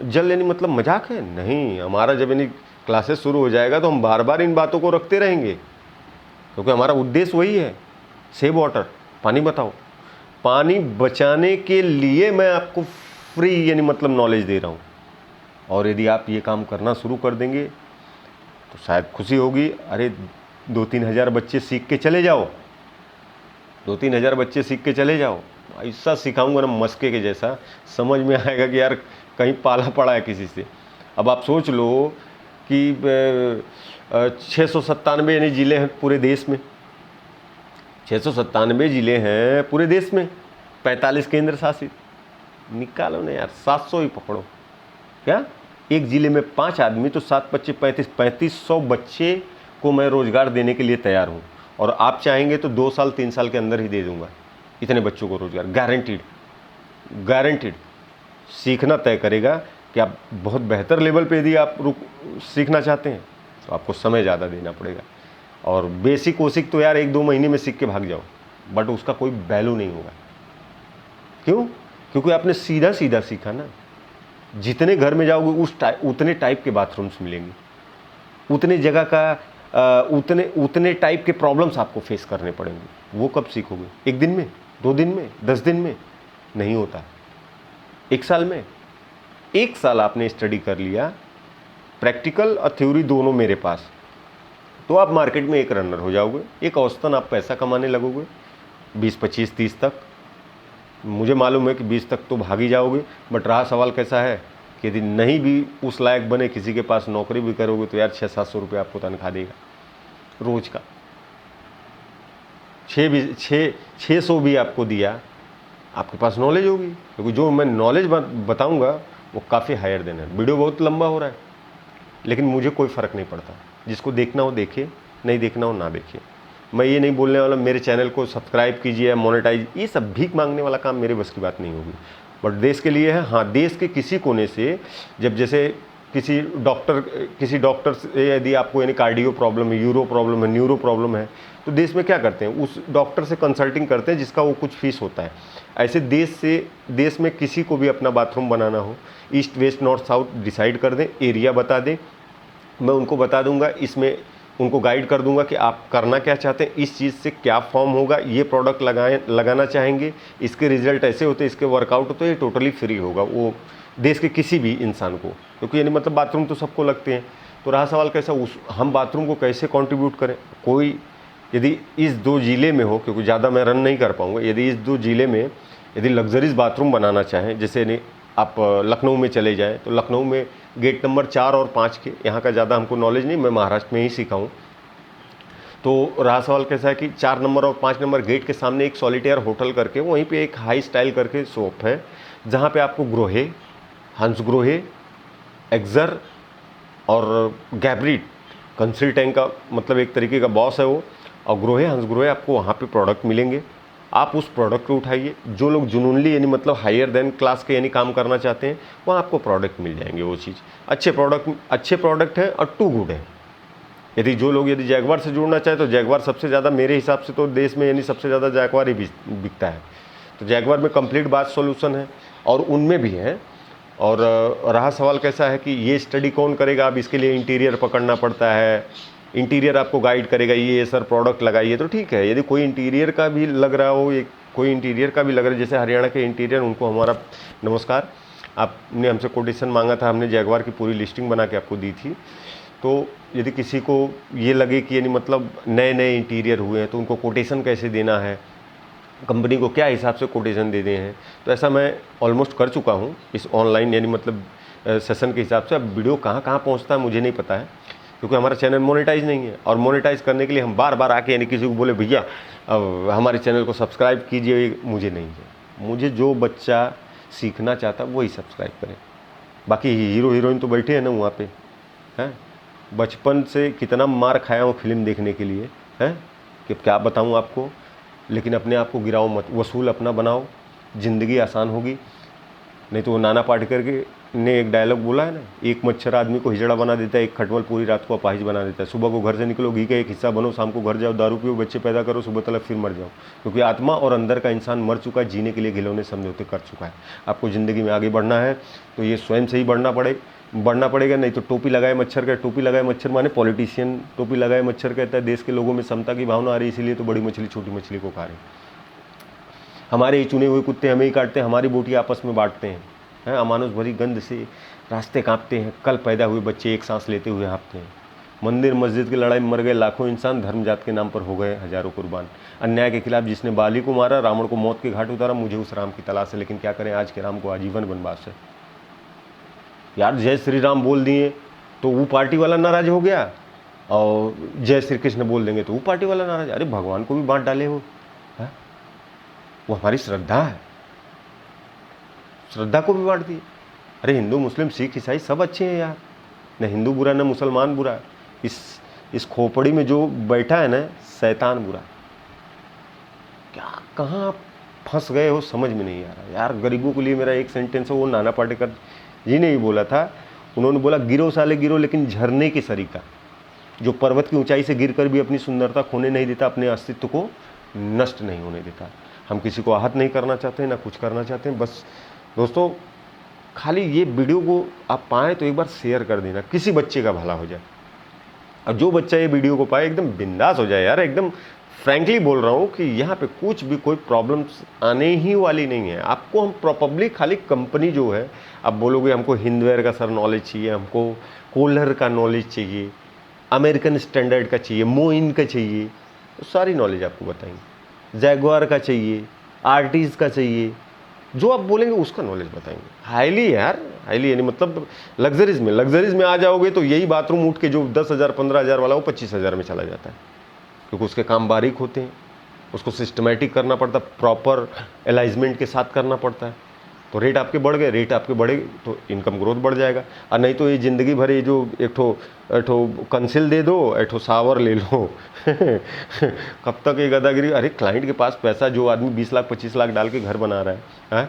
जल यानी मतलब मजाक है? नहीं, हमारा जब यानी क्लासेस शुरू हो जाएगा तो हम बार बार इन बातों को रखते रहेंगे, क्योंकि हमारा उद्देश्य वही है, सेव वाटर, पानी बचाओ। पानी बचाने के लिए मैं आपको फ्री यानी मतलब नॉलेज दे रहा हूँ। और यदि आप ये काम करना शुरू कर देंगे तो शायद खुशी होगी। अरे 2-3 हज़ार बच्चे सीख के चले जाओ, 2-3 हज़ार बच्चे सीख के चले जाओ। ऐसा सिखाऊंगा ना मस्के के जैसा, समझ में आएगा कि यार कहीं पाला पड़ा है किसी से। अब आप सोच लो कि 697 यानी ज़िले हैं पूरे देश में, 697 ज़िले हैं पूरे देश में, 45 केंद्र शासित। निकालो ना यार, 700 ही पकड़ो। क्या एक ज़िले में 5 आदमी तो 7-25 3500 बच्चे को मैं रोज़गार देने के लिए तैयार हूँ। और आप चाहेंगे तो 2 साल 3 साल के अंदर ही दे दूँगा इतने बच्चों को रोज़गार, गारंटीड। सीखना तय करेगा कि आप बहुत बेहतर लेवल पे यदि आप सीखना चाहते हैं तो आपको समय ज़्यादा देना पड़ेगा। और बेसिक वोसिक तो यार 1-2 महीने में सीख के भाग जाओ, बट उसका कोई वैल्यू नहीं होगा। क्यों? क्योंकि आपने सीधा सीखा ना। जितने घर में जाओगे उतने टाइप के बाथरूम्स मिलेंगे, उतने जगह का उतने टाइप के प्रॉब्लम्स आपको फेस करने पड़ेंगे। वो कब सीखोगे? 1 दिन में, 2 दिन में, 10 दिन में? नहीं होता। 1 साल में। 1 साल आपने स्टडी कर लिया, प्रैक्टिकल और थ्योरी दोनों मेरे पास, तो आप मार्केट में एक रनर हो जाओगे। एक औसतन आप पैसा कमाने लगोगे। 20, 25, 30 तक। मुझे मालूम है कि 20 तक तो भाग ही जाओगे, बट रहा सवाल कैसा है कि यदि नहीं भी उस लायक बने, किसी के पास नौकरी भी करोगे तो यार 600-700 रुपये आपको तनख्वाह देगा रोज़ का। 600 भी आपको दिया, आपके पास नॉलेज होगी, क्योंकि जो मैं नॉलेज बताऊंगा वो काफ़ी हायर देना है। वीडियो बहुत लंबा हो रहा है, लेकिन मुझे कोई फ़र्क नहीं पड़ता। जिसको देखना हो देखे, नहीं देखना हो ना देखे। मैं ये नहीं बोलने वाला मेरे चैनल को सब्सक्राइब कीजिए, मोनेटाइज, ये सब भीख मांगने वाला काम मेरे बस की बात नहीं होगी। बट देश के लिए है, हाँ, देश के किसी कोने से जब जैसे किसी डॉक्टर से यदि आपको यानी कार्डियो प्रॉब्लम है, यूरो प्रॉब्लम है, न्यूरो प्रॉब्लम है, तो देश में क्या करते हैं, उस डॉक्टर से कंसल्टिंग करते हैं जिसका वो कुछ फीस होता है। ऐसे देश में किसी को भी अपना बाथरूम बनाना हो, east west north south decide कर दें, एरिया बता दें, मैं उनको बता दूंगा, इसमें उनको गाइड कर दूंगा कि आप करना क्या चाहते हैं, इस चीज़ से क्या फॉर्म होगा, ये प्रोडक्ट लगाना चाहेंगे, इसके रिजल्ट ऐसे होते हैं, इसके वर्कआउट होते हैं, ये टोटली फ्री होगा वो देश के किसी भी इंसान को, क्योंकि यानी मतलब बाथरूम तो सबको लगते हैं। तो रहा सवाल कैसा, हम बाथरूम को कैसे कंट्रीब्यूट करें। कोई यदि इस 2 ज़िले में हो, क्योंकि ज़्यादा मैं रन नहीं कर पाऊँगा, यदि इस 2 ज़िले में यदि लग्जरीज बाथरूम बनाना चाहें, जैसे नहीं आप लखनऊ में चले जाएँ तो लखनऊ में गेट नंबर 4 और 5 के, यहाँ का ज़्यादा हमको नॉलेज नहीं, मैं महाराष्ट्र में ही सीखा हूँ। तो रहा सवाल कैसा है कि 4 नंबर और 5 नंबर गेट के सामने एक सॉलिटेयर होटल करके, वहीं पे एक हाई स्टाइल करके शॉप है, जहाँ पे आपको ग्रोहे, हंस ग्रोहे, एक्जर और गैब्रिट कंसल्टेंट का मतलब एक तरीके का बॉस है वो, और ग्रोहे हंस ग्रोहे आपको वहाँ पे प्रोडक्ट मिलेंगे। आप उस प्रोडक्ट को उठाइए। जो लोग जुनूनली यानी मतलब हायर देन क्लास के यानी काम करना चाहते हैं, वहाँ आपको प्रोडक्ट मिल जाएंगे। वो चीज़ अच्छे प्रोडक्ट हैं और टू गुड है। यदि जैगवार से जुड़ना चाहे तो जैगवार सबसे ज़्यादा मेरे हिसाब से तो देश में यानी सबसे ज़्यादा जैगवार ही बिकता है। तो जैगवार में कंप्लीट बात सॉल्यूशन है और उनमें भी है। और रहा सवाल कैसा है कि ये स्टडी कौन करेगा, अब इसके लिए इंटीरियर पकड़ना पड़ता है, इंटीरियर आपको गाइड करेगा, ये सर प्रोडक्ट लगाइए तो ठीक है। यदि कोई इंटीरियर का भी लग रहा हो, जैसे हरियाणा के इंटीरियर, उनको हमारा नमस्कार। आपने हमसे कोटेशन मांगा था, हमने जैगवार की पूरी लिस्टिंग बना के आपको दी थी। तो यदि किसी को ये लगे कि यानी मतलब नए इंटीरियर हुए हैं तो उनको कोटेशन कैसे देना है, कंपनी को क्या हिसाब से कोटेशन दे दें हैं, तो ऐसा मैं ऑलमोस्ट कर चुका हूँ इस ऑनलाइन यानी मतलब सेशन के हिसाब से। अब वीडियो कहाँ पहुँचता है मुझे नहीं पता है, क्योंकि हमारा चैनल मोनेटाइज नहीं है। और मोनेटाइज करने के लिए हम बार आके यानी किसी को बोले भैया हमारे चैनल को सब्सक्राइब कीजिए, मुझे नहीं है। मुझे जो बच्चा सीखना चाहता वही सब्सक्राइब करे। बाकी हीरो हीरोइन तो बैठे हैं ना वहाँ पे, हैं। बचपन से कितना मार खाया हूँ फिल्म देखने के लिए, हैं, कि क्या बताऊँ आपको। लेकिन अपने आप को गिराओ मत, वसूल अपना बनाओ, ज़िंदगी आसान होगी। नहीं तो वो नाना पाटेकर ने एक डायलॉग बोला है ना, एक मच्छर आदमी को हिजड़ा बना देता है, एक खटमल पूरी रात को अपाहिज बना देता है। सुबह को घर से निकलो, घी का एक हिस्सा बनो, शाम को घर जाओ, दारू पियो, बच्चे पैदा करो, सुबह तलक फिर मर जाओ। क्योंकि आत्मा और अंदर का इंसान मर चुका है, जीने के लिए घिलौने समझौते कर चुका है। आपको ज़िंदगी में आगे बढ़ना है तो ये स्वयं से ही बढ़ना पड़ेगा। नहीं तो टोपी लगाए मच्छर माने पॉलिटिशियन टोपी लगाए मच्छर कहता है देश के लोगों में समता की भावना आ रही, इसीलिए तो बड़ी मछली छोटी मछली को खा रही। हमारे ही चुने हुए कुत्ते हमें ही काटते हैं, हमारी बोटी आपस में बांटते हैं, अमानुष भरी गंध से रास्ते कांपते हैं, कल पैदा हुए बच्चे एक सांस लेते हुए हाँफते हैं। मंदिर मस्जिद की लड़ाई में मर गए लाखों इंसान, धर्म जात के नाम पर हो गए हजारों कुर्बान। अन्याय के खिलाफ जिसने बाली को मारा, रावण को मौत के घाट उतारा, मुझे उस राम की तलाश है। लेकिन क्या करें, आज के राम को आजीवन वनवास है। यार जय श्री राम बोल दिए तो वो पार्टी वाला नाराज हो गया, और जय श्री कृष्ण बोल देंगे तो वो पार्टी वाला नाराज। अरे भगवान को भी बांट डाले हो, है? वो हमारी श्रद्धा है, श्रद्धा को भी बांट दिए। अरे हिंदू मुस्लिम सिख ईसाई सब अच्छे हैं यार, न हिंदू बुरा न मुसलमान बुरा। इस खोपड़ी में जो बैठा है ना शैतान बुरा। क्या कहाँ फंस गए हो समझ में नहीं आ रहा यार। गरीबों के लिए मेरा एक सेंटेंस है, वो नाना पाटेकर जी ने ही बोला था। उन्होंने बोला गिरो साले गिरो, लेकिन झरने की सरीका, जो पर्वत की ऊंचाई से गिरकर भी अपनी सुंदरता खोने नहीं देता, अपने अस्तित्व को नष्ट नहीं होने देता। हम किसी को आहत नहीं करना चाहते, ना कुछ करना चाहते हैं। बस दोस्तों खाली ये वीडियो को आप पाएँ तो एक बार शेयर कर देना, किसी बच्चे का भला हो जाए। और जो बच्चा ये वीडियो को पाए एकदम बिंदास हो जाए यार। एकदम फ्रैंकली बोल रहा हूँ कि यहाँ पे कुछ भी कोई प्रॉब्लम्स आने ही वाली नहीं है। आपको हम प्रॉपरली खाली कंपनी जो है, आप बोलोगे हमको हिंदवेयर का सर नॉलेज चाहिए, हमको कोलर का नॉलेज चाहिए, अमेरिकन स्टैंडर्ड का चाहिए, मोइन का चाहिए, तो सारी नॉलेज आपको बताएंगे। जैगुआर का चाहिए, आर्टिस का चाहिए, जो आप बोलेंगे उसका नॉलेज बताएंगे। हाईली यार, हाईली यानी मतलब लग्जरीज में आ जाओगे तो यही बाथरूम उठ के जो 10,000 15,000 वाला वो 25,000 में चला जाता है, क्योंकि उसके काम बारीक होते हैं, उसको सिस्टमेटिक करना पड़ता है, प्रॉपर अलाइजमेंट के साथ करना पड़ता है। तो रेट आपके बढ़ गए, रेट आपके बढ़े तो इनकम ग्रोथ बढ़ जाएगा। और नहीं तो ये ज़िंदगी भर ये जो एक ठो कंसिल दे दो, एक ठो सावर ले लो कब तक ये गदागिरी। अरे क्लाइंट के पास पैसा, जो आदमी 20 लाख 25 लाख डाल के घर बना रहा है,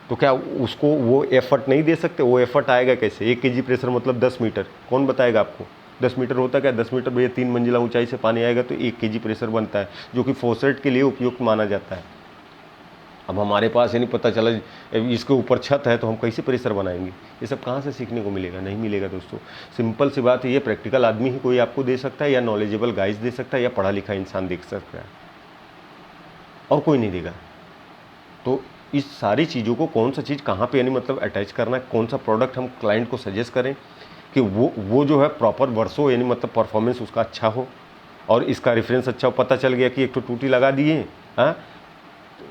तो क्या उसको वो एफर्ट नहीं दे सकते? वो एफर्ट आएगा कैसे? 1 kg प्रेशर मतलब 10 मीटर, कौन बताएगा आपको? 10 मीटर होता क्या? 10 मीटर भैया 3 मंजिला ऊंचाई से पानी आएगा तो 1 kg प्रेशर बनता है, जो कि फोसेट के लिए उपयुक्त माना जाता है। अब हमारे पास ये नहीं पता चला इसके ऊपर छत है तो हम कैसे प्रेशर बनाएंगे? ये सब कहाँ से सीखने को मिलेगा? नहीं मिलेगा दोस्तों। सिंपल सी बात है, ये प्रैक्टिकल आदमी ही कोई आपको दे सकता है, या नॉलेजेबल गाइड दे सकता है, या पढ़ा लिखा इंसान देख सकता है, और कोई नहीं देगा। तो इस सारी चीज़ों को कौन सा चीज़ कहाँ पे यानी मतलब अटैच करना है, कौन सा प्रोडक्ट हम क्लाइंट को सजेस्ट करें कि वो जो है प्रॉपर वर्सो यानी मतलब परफॉर्मेंस उसका अच्छा हो, और इसका रेफरेंस अच्छा हो। पता चल गया कि एक तो टूटी लगा दिए, हाँ,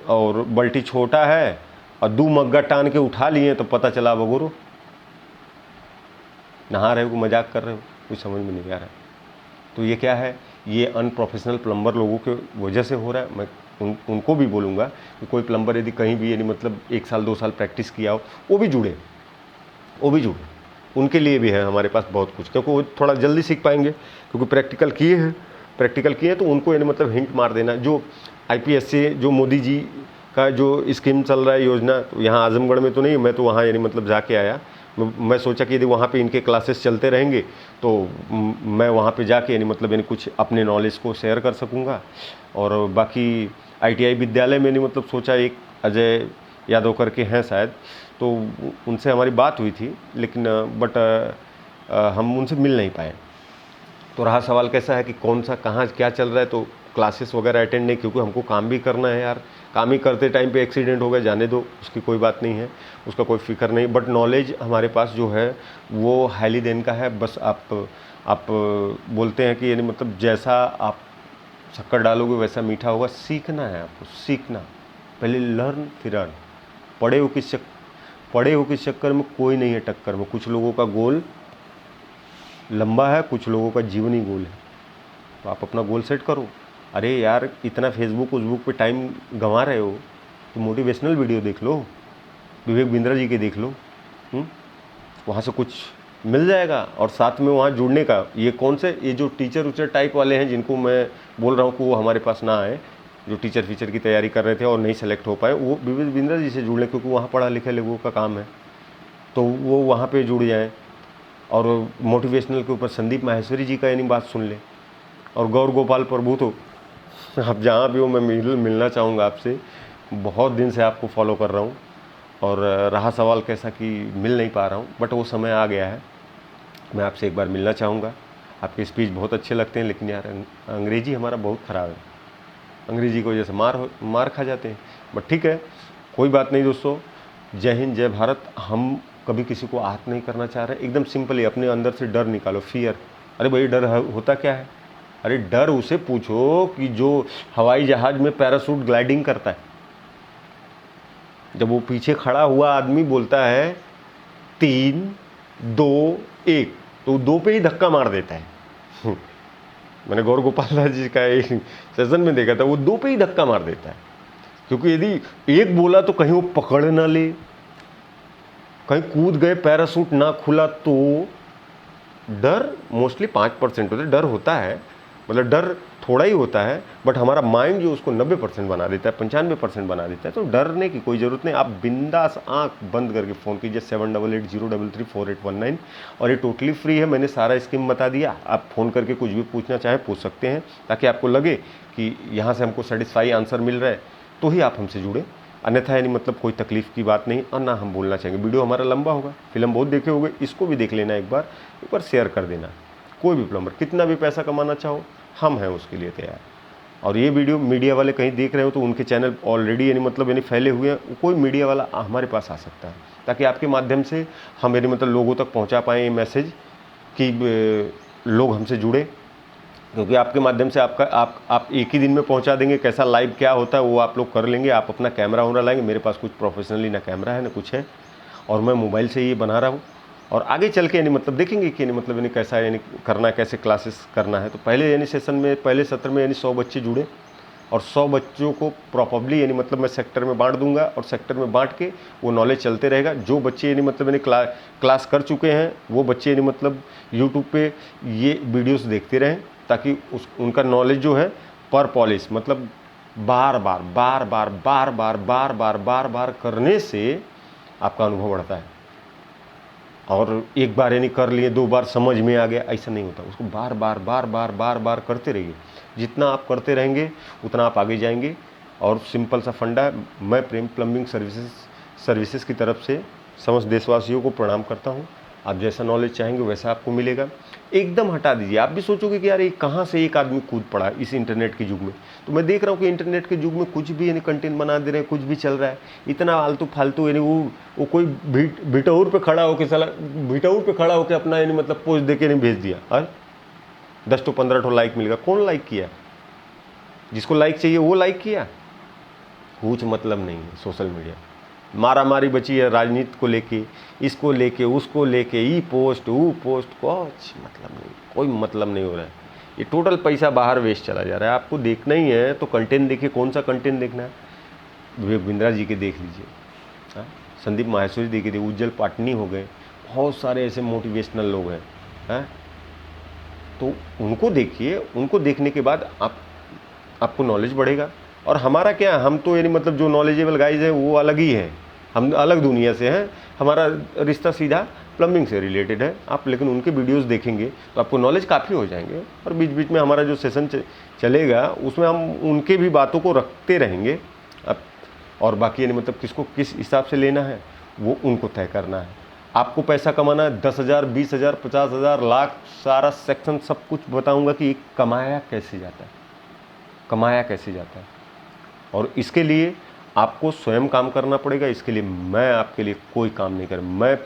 और बल्टी छोटा है, और 2 मग्गा टान के उठा लिए, तो पता चला बगोरो नहा रहे हो, मजाक कर रहे हो, कुछ समझ में नहीं आ रहा है। तो ये क्या है? ये अनप्रोफेशनल प्लम्बर लोगों के वजह से हो रहा है। मैं उनको भी बोलूँगा कि कोई प्लम्बर यदि कहीं भी यानी मतलब 1 साल 2 साल प्रैक्टिस किया हो, वो भी जुड़े, उनके लिए भी है हमारे पास बहुत कुछ, क्योंकि वो थोड़ा जल्दी सीख पाएंगे, क्योंकि प्रैक्टिकल किए तो उनको यानी मतलब हिंट मार देना। जो IPS से जो मोदी जी का जो स्कीम चल रहा है, योजना, तो यहाँ आजमगढ़ में तो नहीं, मैं तो वहाँ यानी मतलब जाके आया। मैं सोचा कि यदि वहाँ पे इनके क्लासेस चलते रहेंगे तो मैं वहाँ पे जाके यानी मतलब यानी कुछ अपने नॉलेज को शेयर कर सकूँगा। और बाकी ITI विद्यालय में यानी मतलब सोचा, एक अजय यादव करके हैं शायद, तो उनसे हमारी बात हुई थी, लेकिन बट हम उनसे मिल नहीं पाए। तो रहा सवाल कैसा है कि कौन सा कहाँ क्या चल रहा है, तो क्लासेस वगैरह अटेंड नहीं, क्योंकि हमको काम भी करना है यार। काम ही करते टाइम पे एक्सीडेंट हो गया, जाने दो, उसकी कोई बात नहीं है, उसका कोई फिक्र नहीं। बट नॉलेज हमारे पास जो है वो हाईली देन का है। बस आप बोलते हैं कि यानी मतलब जैसा आप शक्कर डालोगे वैसा मीठा होगा। सीखना है आपको, सीखना, पहले लर्न फिर अर्न। पढ़े हो किस चक्कर में? कोई नहीं है टक्कर में। कुछ लोगों का गोल लंबा है, कुछ लोगों का जीवनी गोल है, तो आप अपना गोल सेट करो। अरे यार, इतना फेसबुक पे टाइम गंवा रहे हो तो मोटिवेशनल वीडियो देख लो, विवेक बिंद्रा जी के देख लो, वहाँ से कुछ मिल जाएगा। और साथ में वहाँ जुड़ने का, ये जो टीचर उचर टाइप वाले हैं जिनको मैं बोल रहा हूँ कि वो हमारे पास ना आए, जो टीचर फीचर की तैयारी कर रहे थे और नहीं सेलेक्ट हो पाए, वो विवेक बिंद्रा जी से जुड़ लें, क्योंकि वहाँ पढ़ा लिखे लोगों का काम है, तो वो वहाँ पे जुड़ जाएँ। और मोटिवेशनल के ऊपर संदीप माहेश्वरी जी का यानी बात सुन लें। और गौर गोपाल प्रभु तो आप जहाँ भी हो, मैं मिलना चाहूँगा आपसे। बहुत दिन से आपको फॉलो कर रहा हूँ, और रहा सवाल कैसा कि मिल नहीं पा रहा हूँ, बट वो समय आ गया है, मैं आपसे एक बार मिलना चाहूँगा। आपके स्पीच बहुत अच्छे लगते हैं, लेकिन यार अंग्रेजी हमारा बहुत ख़राब है, अंग्रेजी की वजह से मार खा जाते हैं। बट ठीक है, कोई बात नहीं दोस्तों। जय हिंद, जय भारत। हम कभी किसी को आहत नहीं करना चाह रहे। एकदम सिंपल ही अपने अंदर से डर निकालो, फियर। अरे भाई, डर होता क्या है? अरे डर उसे पूछो कि जो हवाई जहाज में पैराशूट ग्लाइडिंग करता है, जब वो पीछे खड़ा हुआ आदमी बोलता है 3 2 1, तो 2 पे ही धक्का मार देता है। मैंने गौर गोपाल दास जी का एक सेशन में देखा था, वो 2 पे ही धक्का मार देता है, क्योंकि यदि 1 बोला तो कहीं वो पकड़ ना ले, कहीं कूद गए पैराशूट ना खुला तो। डर मोस्टली 5% होता है, डर होता है, मतलब डर थोड़ा ही होता है, बट हमारा माइंड जो उसको 90% बना देता है, 95% बना देता है। तो डरने की कोई ज़रूरत नहीं। आप बिंदास आंख बंद करके फ़ोन कीजिए 7880333819, और ये टोटली फ्री है। मैंने सारा स्कीम बता दिया। आप फ़ोन करके कुछ भी पूछना चाहें पूछ सकते हैं, ताकि आपको लगे कि यहाँ से हमको सेटिस्फाई आंसर मिल रहा है, तो ही आप हमसे जुड़े। अन्यथा यानी मतलब कोई तकलीफ़ की बात नहीं, और ना हम बोलना चाहेंगे। वीडियो हमारा लंबा होगा, फिल्म बहुत देखे होंगे, इसको भी देख लेना, एक बार शेयर कर देना। कोई भी प्लम्बर कितना भी पैसा कमाना चाहो, हम हैं उसके लिए तैयार। और ये वीडियो मीडिया वाले कहीं देख रहे हो तो उनके चैनल ऑलरेडी यानी मतलब यानी फैले हुए हैं, कोई मीडिया वाला हमारे पास आ सकता है, ताकि आपके माध्यम से हम यानी मतलब लोगों तक पहुंचा पाएँ ये मैसेज कि लोग हमसे जुड़े, क्योंकि आपके माध्यम से आप एक ही दिन में पहुंचा देंगे। कैसा लाइव क्या होता है वो आप लोग कर लेंगे। आप अपना कैमरा वैमरा लाएंगे, मेरे पास कुछ प्रोफेशनली ना कैमरा है ना कुछ है, और मैं मोबाइल से ये बना रहा हूँ। और आगे चल के यानी मतलब देखेंगे कि यानी मतलब यानी कैसा यानी करना है, कैसे क्लासेस करना है। तो पहले यानी सेशन में, पहले सत्र में यानी 100 बच्चे जुड़े, और 100 बच्चों को प्रॉपरली यानी मतलब मैं सेक्टर में बांट दूंगा, और सेक्टर में बांट के वो नॉलेज चलते रहेगा। जो बच्चे यानी मतलब यानी क्लास कर चुके हैं वो बच्चे यानी मतलब यूट्यूब पे ये वीडियोस देखते रहें, ताकि उनका नॉलेज जो है पर पॉलिश मतलब बार बार करने से आपका अनुभव बढ़ता है। और एक बार यानी कर लिए, 2 बार समझ में आ गया, ऐसा नहीं होता। उसको बार बार करते रहिए। जितना आप करते रहेंगे उतना आप आगे जाएंगे। और सिंपल सा फंडा है, मैं प्रेम प्लम्बिंग सर्विसेज की तरफ से समस्त देशवासियों को प्रणाम करता हूँ। आप जैसा नॉलेज चाहेंगे वैसा आपको मिलेगा। एकदम हटा दीजिए। आप भी सोचोगे कि यार ये कहाँ से एक आदमी कूद पड़ा इस इंटरनेट के युग में। तो मैं देख रहा हूँ कि इंटरनेट के युग में कुछ भी यानी कंटेंट बना दे रहे हैं, कुछ भी चल रहा है, इतना आलतू फालतू। यानी वो कोई बिटौर पे खड़ा होकर अपना यानी मतलब पोस्ट दे के नहीं भेज दिया और 10 to 15 लाइक मिलेगा। कौन लाइक किया? जिसको लाइक चाहिए वो लाइक किया। कुछ मतलब नहीं है सोशल मीडिया। मारामारी बची है राजनीति को लेके, इसको लेके, उसको लेके, ई पोस्ट वो पोस्ट, कुछ मतलब नहीं, कोई मतलब नहीं हो रहा है। ये टोटल पैसा बाहर वेस्ट चला जा रहा है। आपको देखना ही है तो कंटेंट देखिए। कौन सा कंटेंट देखना है? विवेक बिंद्रा जी के देख लीजिए, संदीप माहेश्वरी देख लीजिए, उज्जवल पाटनी हो गए, बहुत सारे ऐसे मोटिवेशनल लोग हैं। तो उनको देखिए। उनको देखने के बाद आपको नॉलेज बढ़ेगा। और हमारा क्या, हम तो यानी मतलब जो नॉलेजेबल गाइज है वो अलग ही है, हम अलग दुनिया से हैं। हमारा रिश्ता सीधा प्लम्बिंग से रिलेटेड है। आप लेकिन उनके वीडियोस देखेंगे तो आपको नॉलेज काफ़ी हो जाएंगे। और बीच बीच में हमारा जो सेशन चलेगा उसमें हम उनके भी बातों को रखते रहेंगे। और बाकी यानी मतलब किसको किस हिसाब से लेना है वो उनको तय करना है। आपको पैसा कमाना है 10,000, 20,000, 50,000, लाख, सारा सेक्शन सब कुछ बताऊंगा कि कमाया कैसे जाता है। और इसके लिए आपको स्वयं काम करना पड़ेगा। इसके लिए मैं आपके लिए कोई काम नहीं करूँ, मैं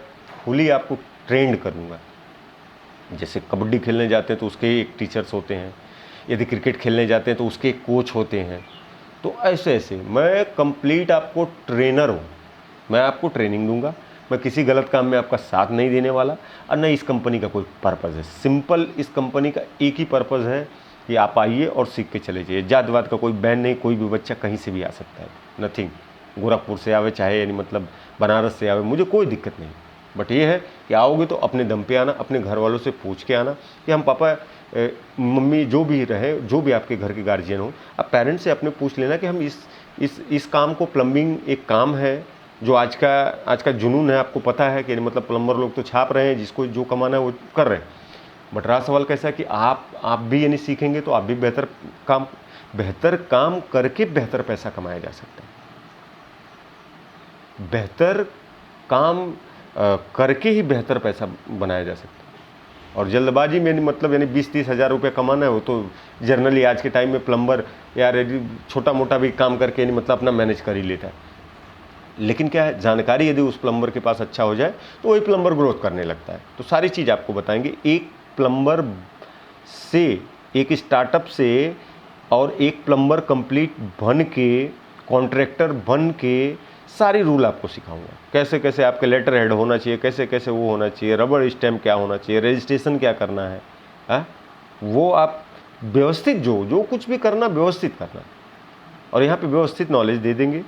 फुली आपको ट्रेंड करूँगा। जैसे कबड्डी खेलने जाते हैं तो उसके एक टीचर्स होते हैं, यदि क्रिकेट खेलने जाते हैं तो उसके एक कोच होते हैं। तो ऐसे मैं कंप्लीट आपको ट्रेनर हूँ। मैं आपको ट्रेनिंग दूंगा। मैं किसी गलत काम में आपका साथ नहीं देने वाला। और न इस कंपनी का कोई पर्पज़ है। सिंपल इस कंपनी का एक ही पर्पज़ है कि आप आइए और सीख के चले जाइए। जातवाद का कोई बैन नहीं, कोई भी बच्चा कहीं से भी आ सकता है, नथिंग। गोरखपुर से आवे चाहे यानी मतलब बनारस से आवे, मुझे कोई दिक्कत नहीं। बट ये है कि आओगे तो अपने दम पे आना, अपने घर वालों से पूछ के आना कि हम पापा मम्मी जो भी रहे, जो भी आपके घर के गार्जियन हो, आप पेरेंट्स से अपने पूछ लेना कि हम इस काम को, प्लम्बिंग एक काम है जो आज का जुनून है। आपको पता है कि मतलब प्लम्बर लोग तो छाप रहे हैं, जिसको जो कमाना है वो कर रहे हैं। बट रहा सवाल कैसा है कि आप भी यानी सीखेंगे तो आप भी बेहतर काम करके बेहतर पैसा कमाया जा सकता है। बेहतर काम करके ही बेहतर पैसा बनाया जा सकता है। और जल्दबाजी में मतलब यानी 20-30 हज़ार रुपये कमाना है, वो तो जनरली आज के टाइम में प्लम्बर यार छोटा मोटा भी काम करके यानी मतलब अपना मैनेज कर ही लेता है। लेकिन क्या है, जानकारी यदि उस प्लम्बर के पास अच्छा हो जाए तो वही प्लम्बर ग्रोथ करने लगता है। तो सारी चीज़ आपको बताएंगे। एक प्लम्बर से, एक स्टार्टअप से और एक प्लम्बर कंप्लीट बन के, कॉन्ट्रैक्टर बन के सारी रूल आपको सिखाऊंगा। कैसे कैसे आपके लेटर हेड होना चाहिए, कैसे कैसे वो होना चाहिए, रबड़ स्टैम्प क्या होना चाहिए, रजिस्ट्रेशन क्या करना है, वो आप व्यवस्थित जो कुछ भी करना व्यवस्थित करना। और यहाँ पे व्यवस्थित नॉलेज दे देंगे।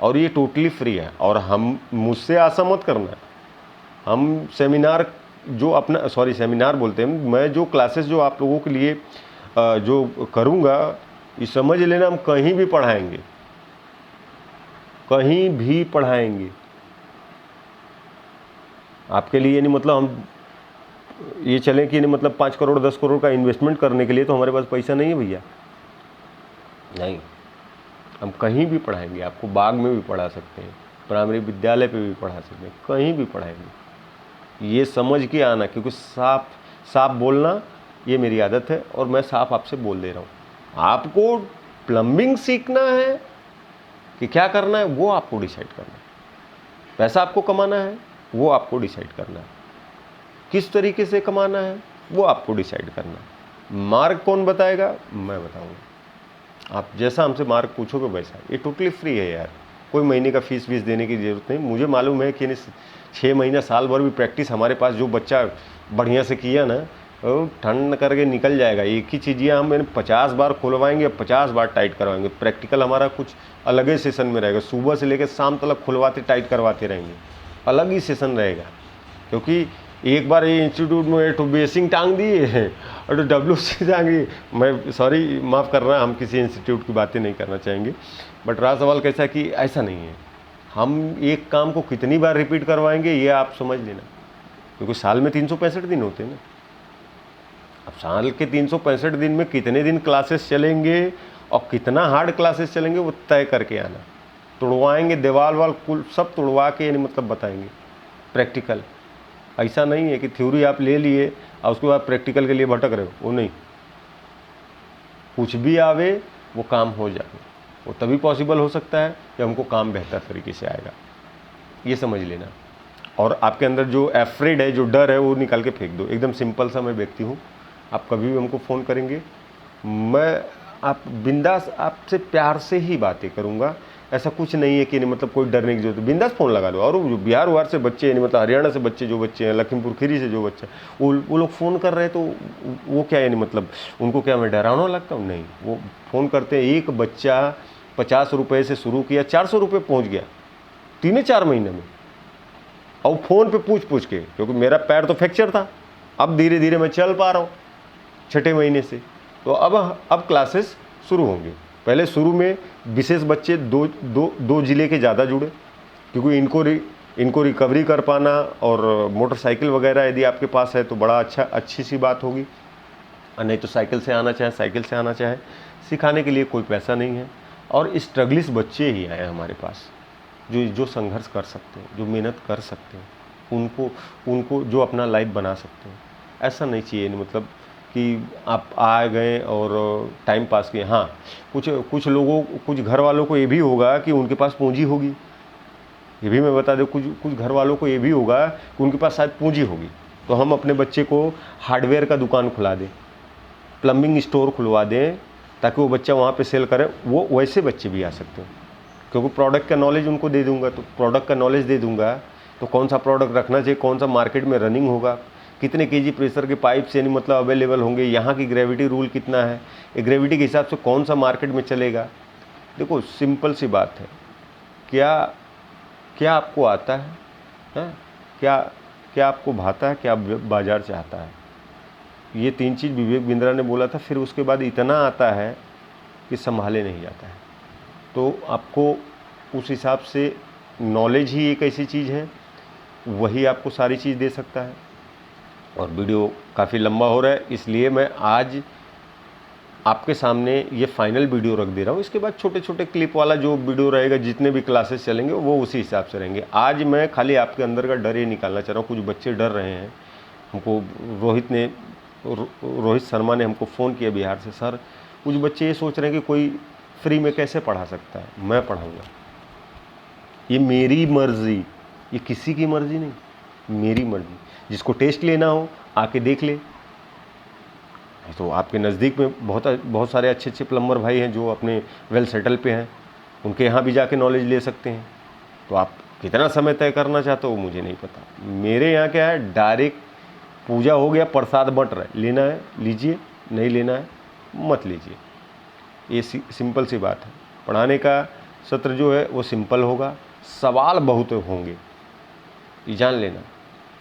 और ये टोटली फ्री है। और हम मुझसे आशा मत करना। हम सेमिनार सेमिनार बोलते हैं, मैं जो क्लासेस जो आप लोगों के लिए जो करूँगा, ये समझ लेना हम कहीं भी पढ़ाएंगे आपके लिए। यानी मतलब हम ये चलें कि यानी मतलब 5 करोड़ 10 करोड़ का इन्वेस्टमेंट करने के लिए तो हमारे पास पैसा नहीं है भैया, नहीं। हम कहीं भी पढ़ाएंगे। आपको बाग में भी पढ़ा सकते हैं, प्राइमरी विद्यालय पे भी पढ़ा सकते हैं, कहीं भी पढ़ाएंगे। ये समझ के आना, क्योंकि साफ बोलना ये मेरी आदत है। और मैं साफ आपसे बोल दे रहा हूँ, आपको प्लम्बिंग सीखना है कि क्या करना है वो आपको डिसाइड करना है। पैसा आपको कमाना है वो आपको डिसाइड करना है। किस तरीके से कमाना है वो आपको डिसाइड करना है। मार्क कौन बताएगा? मैं बताऊंगा। आप जैसा हमसे मार्क पूछोगे वैसा, ये टोटली फ्री है यार, कोई महीने का फीस वीस देने की ज़रूरत नहीं। मुझे मालूम है कि 6 महीना साल भर भी प्रैक्टिस हमारे पास जो बच्चा बढ़िया से किया ना, वो ठंड करके निकल जाएगा। एक ही चीज़ ये हम 50 बार खुलवाएंगे, 50 बार टाइट करवाएंगे। प्रैक्टिकल हमारा कुछ अलग ही सेशन में रहेगा, सुबह से लेकर शाम तक खुलवाते टाइट करवाते रहेंगे, अलग ही सेशन रहेगा। क्योंकि एक बार ये इंस्टीट्यूट में तो बेसिंग टांग दिए और तो WC टांगी, मैं सॉरी माफ़ करना, हम किसी इंस्टीट्यूट की बातें नहीं करना चाहेंगे, बट रहा सवाल कैसा कि ऐसा नहीं है। हम एक काम को कितनी बार रिपीट करवाएंगे ये आप समझ लेना, क्योंकि साल में 365 दिन होते हैं ना। अब साल के 365 दिन में कितने दिन क्लासेस चलेंगे और कितना हार्ड क्लासेस चलेंगे वो तय करके आना। तोड़वाएंगे, दीवार वाल कुल सब तोड़वा के यानी मतलब बताएंगे प्रैक्टिकल। ऐसा नहीं है कि थ्योरी आप ले लिए और उसके बाद प्रैक्टिकल के लिए भटक रहे हो, वो नहीं। कुछ भी आवे वो काम हो जाए, वो तभी पॉसिबल हो सकता है कि हमको काम बेहतर तरीके से आएगा, ये समझ लेना। और आपके अंदर जो एफ्रेड है, जो डर है, वो निकाल के फेंक दो। एकदम सिंपल सा मैं व्यक्ति हूँ, आप कभी भी हमको फ़ोन करेंगे, मैं आप बिंदास आपसे प्यार से ही बातें करूँगा। ऐसा कुछ नहीं है कि नहीं मतलब कोई डरने की जरूरत है, बिंदास फ़ोन लगा दो। और जो बिहार उहार से बच्चे नहीं मतलब हरियाणा से बच्चे जो बच्चे हैं, लखीमपुर खीरी से जो बच्चे हैं, वो लोग फ़ोन कर रहे हैं, तो वो क्या है नहीं मतलब उनको क्या मैं डरावना लगता हूँ? नहीं, वो फ़ोन करते हैं। एक बच्चा 50 रुपये से शुरू किया, 400 रुपये पहुँच गया 3-4 महीने में, और फ़ोन पे पूछ के, क्योंकि मेरा पैर तो फ्रैक्चर था, अब धीरे धीरे मैं चल पा रहा हूँ 6ठे महीने से। तो अब क्लासेस शुरू होंगे। पहले शुरू में विशेष बच्चे दो ज़िले के ज़्यादा जुड़े, क्योंकि इनको रिकवरी कर पाना, और मोटरसाइकिल वगैरह यदि आपके पास है तो बड़ा अच्छी सी बात होगी। नहीं तो साइकिल से आना चाहे, सिखाने के लिए कोई पैसा नहीं है। और स्ट्रगलिस्ट बच्चे ही आए हमारे पास, जो संघर्ष कर सकते हैं, जो मेहनत कर सकते हैं, उनको जो अपना लाइफ बना सकते हैं। ऐसा नहीं चाहिए मतलब कि आप आ गए और टाइम पास किए। हाँ, कुछ लोगों, कुछ घर वालों को ये भी होगा कि उनके पास पूंजी होगी, ये भी मैं बता दूं। कुछ घर वालों को ये भी होगा कि उनके पास शायद पूंजी होगी, तो हम अपने बच्चे को हार्डवेयर का दुकान खुला दें, प्लम्बिंग स्टोर खुलवा दें, ताकि वो बच्चा वहाँ पे सेल करे। वो वैसे बच्चे भी आ सकते हैं, क्योंकि प्रोडक्ट का नॉलेज उनको दे दूंगा। तो प्रोडक्ट का नॉलेज दे दूंगा तो कौन सा प्रोडक्ट रखना चाहिए, कौन सा मार्केट में रनिंग होगा, कितने केजी प्रेशर के पाइप से यानी मतलब अवेलेबल होंगे, यहाँ की ग्रेविटी रूल कितना है, ये ग्रेविटी के हिसाब से कौन सा मार्केट में चलेगा। देखो सिंपल सी बात है, क्या आपको आता है, हाँ? क्या आपको भाता है, क्या बाजार चाहता है, ये 3 चीज़ विवेक बिंद्रा ने बोला था। फिर उसके बाद इतना आता है कि संभाले नहीं जाता है। तो आपको उस हिसाब से नॉलेज ही एक ऐसी चीज़ है, वही आपको सारी चीज़ दे सकता है। और वीडियो काफ़ी लंबा हो रहा है, इसलिए मैं आज आपके सामने ये फाइनल वीडियो रख दे रहा हूँ। इसके बाद छोटे छोटे क्लिप वाला जो वीडियो रहेगा, जितने भी क्लासेस चलेंगे वो उसी हिसाब से रहेंगे। आज मैं खाली आपके अंदर का डर ये निकालना चाह रहा हूँ। कुछ बच्चे डर रहे हैं, हमको रोहित शर्मा ने हमको फ़ोन किया बिहार से, सर कुछ बच्चे ये सोच रहे हैं कि कोई फ्री में कैसे पढ़ा सकता है। मैं पढ़ाऊँगा, ये मेरी मर्ज़ी, ये किसी की मर्ज़ी नहीं, मेरी मर्ज़ी। जिसको टेस्ट लेना हो आके देख ले। तो आपके नज़दीक में बहुत सारे अच्छे प्लम्बर भाई हैं जो अपने वेल सेटल पे हैं, उनके यहाँ भी जाके नॉलेज ले सकते हैं। तो आप कितना समय तय करना चाहते हो मुझे नहीं पता। मेरे यहाँ क्या है, डायरेक्ट पूजा हो गया, प्रसाद बंट रहा है, लेना है लीजिए, नहीं लेना है मत लीजिए। ये सिंपल सी बात है। पढ़ाने का सत्र जो है वो सिंपल होगा, सवाल बहुत होंगे, ये जान लेना।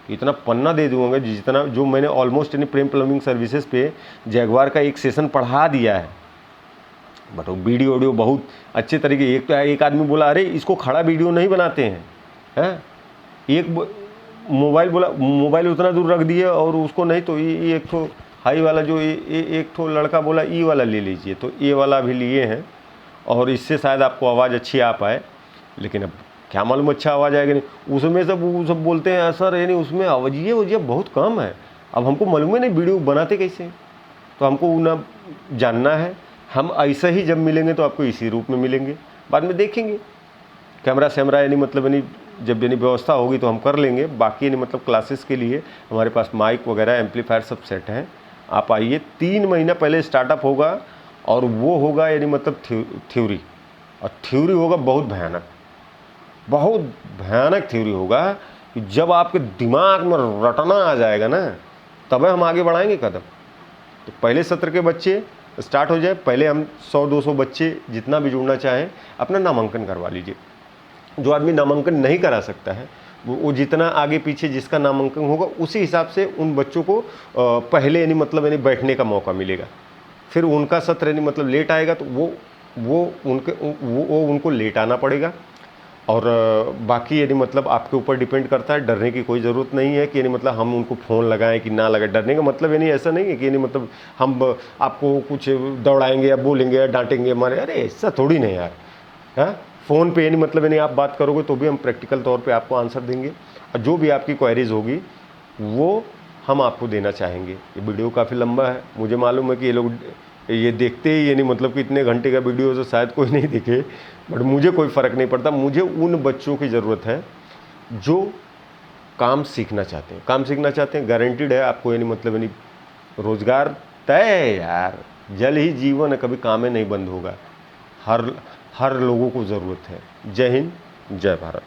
इतना पन्ना दे दूंगा जितना जो मैंने ऑलमोस्ट यानी प्रेम प्लम्बिंग सर्विसेज पे जैगवार का एक सेशन पढ़ा दिया है। बट वो वीडियो ऑडियो बहुत अच्छे तरीके, एक आदमी बोला अरे इसको खड़ा वीडियो नहीं बनाते हैं, एक मोबाइल उतना दूर रख दिए और उसको नहीं, तो ये एक तो हाई वाला जो एक तो लड़का बोला ई वाला ले लीजिए, तो ये वाला भी लिए हैं, और इससे शायद आपको आवाज़ अच्छी आ पाए। लेकिन अब क्या मालूम अच्छा आवाज़ आएगा नहीं। उसमें सब बोलते हैं सर यानी उसमें आवाज़ बहुत कम है। अब हमको मालूम है नहीं वीडियो बनाते कैसे हैं, तो हमको ना जानना है। हम ऐसा ही जब मिलेंगे तो आपको इसी रूप में मिलेंगे, बाद में देखेंगे कैमरा यानी मतलब यानी जब यानी व्यवस्था होगी तो हम कर लेंगे। बाकी यानी मतलब क्लासेस के लिए हमारे पास माइक वगैरह एम्पलीफायर सब सेट हैं, आप आइए, 3 महीना पहले स्टार्टअप होगा और वो होगा यानी मतलब थ्योरी, और थ्योरी होगा बहुत भयानक, बहुत भयानक थ्योरी होगा कि जब आपके दिमाग में रटना आ जाएगा ना, तब हम आगे बढ़ाएंगे कदम। तो पहले सत्र के बच्चे स्टार्ट हो जाए, पहले हम 100-200 बच्चे जितना भी जुड़ना चाहें अपना नामांकन करवा लीजिए। जो आदमी नामांकन नहीं करा सकता है वो जितना आगे पीछे जिसका नामांकन होगा उसी हिसाब से उन बच्चों को पहले यानी मतलब यानी बैठने का मौका मिलेगा। फिर उनका सत्र यानी मतलब लेट आएगा तो वो उनको लेट आना पड़ेगा। और बाकी यानी मतलब आपके ऊपर डिपेंड करता है, डरने की कोई ज़रूरत नहीं है कि यानी मतलब हम उनको फ़ोन लगाएं कि ना लगाएं। डरने का मतलब यानी ऐसा नहीं है कि यानी मतलब हम आपको कुछ दौड़ाएंगे या बोलेंगे या डांटेंगे मारे, अरे ऐसा थोड़ी नहीं यार। हाँ, फ़ोन पे यानी मतलब यानी आप बात करोगे तो भी हम प्रैक्टिकल तौर पे आपको आंसर देंगे, और जो भी आपकी क्वेरीज होगी वो हम आपको देना चाहेंगे। ये वीडियो काफ़ी लंबा है, मुझे मालूम है कि ये लोग ये देखते ही यानी मतलब कि इतने घंटे का वीडियो तो शायद कोई नहीं देखे, बट मुझे कोई फ़र्क नहीं पड़ता। मुझे उन बच्चों की ज़रूरत है जो काम सीखना चाहते हैं, काम सीखना चाहते हैं। गारंटीड है आपको यानी मतलब यानी रोज़गार तय है यार, जल ही जीवन है, कभी काम ही नहीं बंद होगा। हर लोगों को ज़रूरत है। जय हिंद, जय भारत।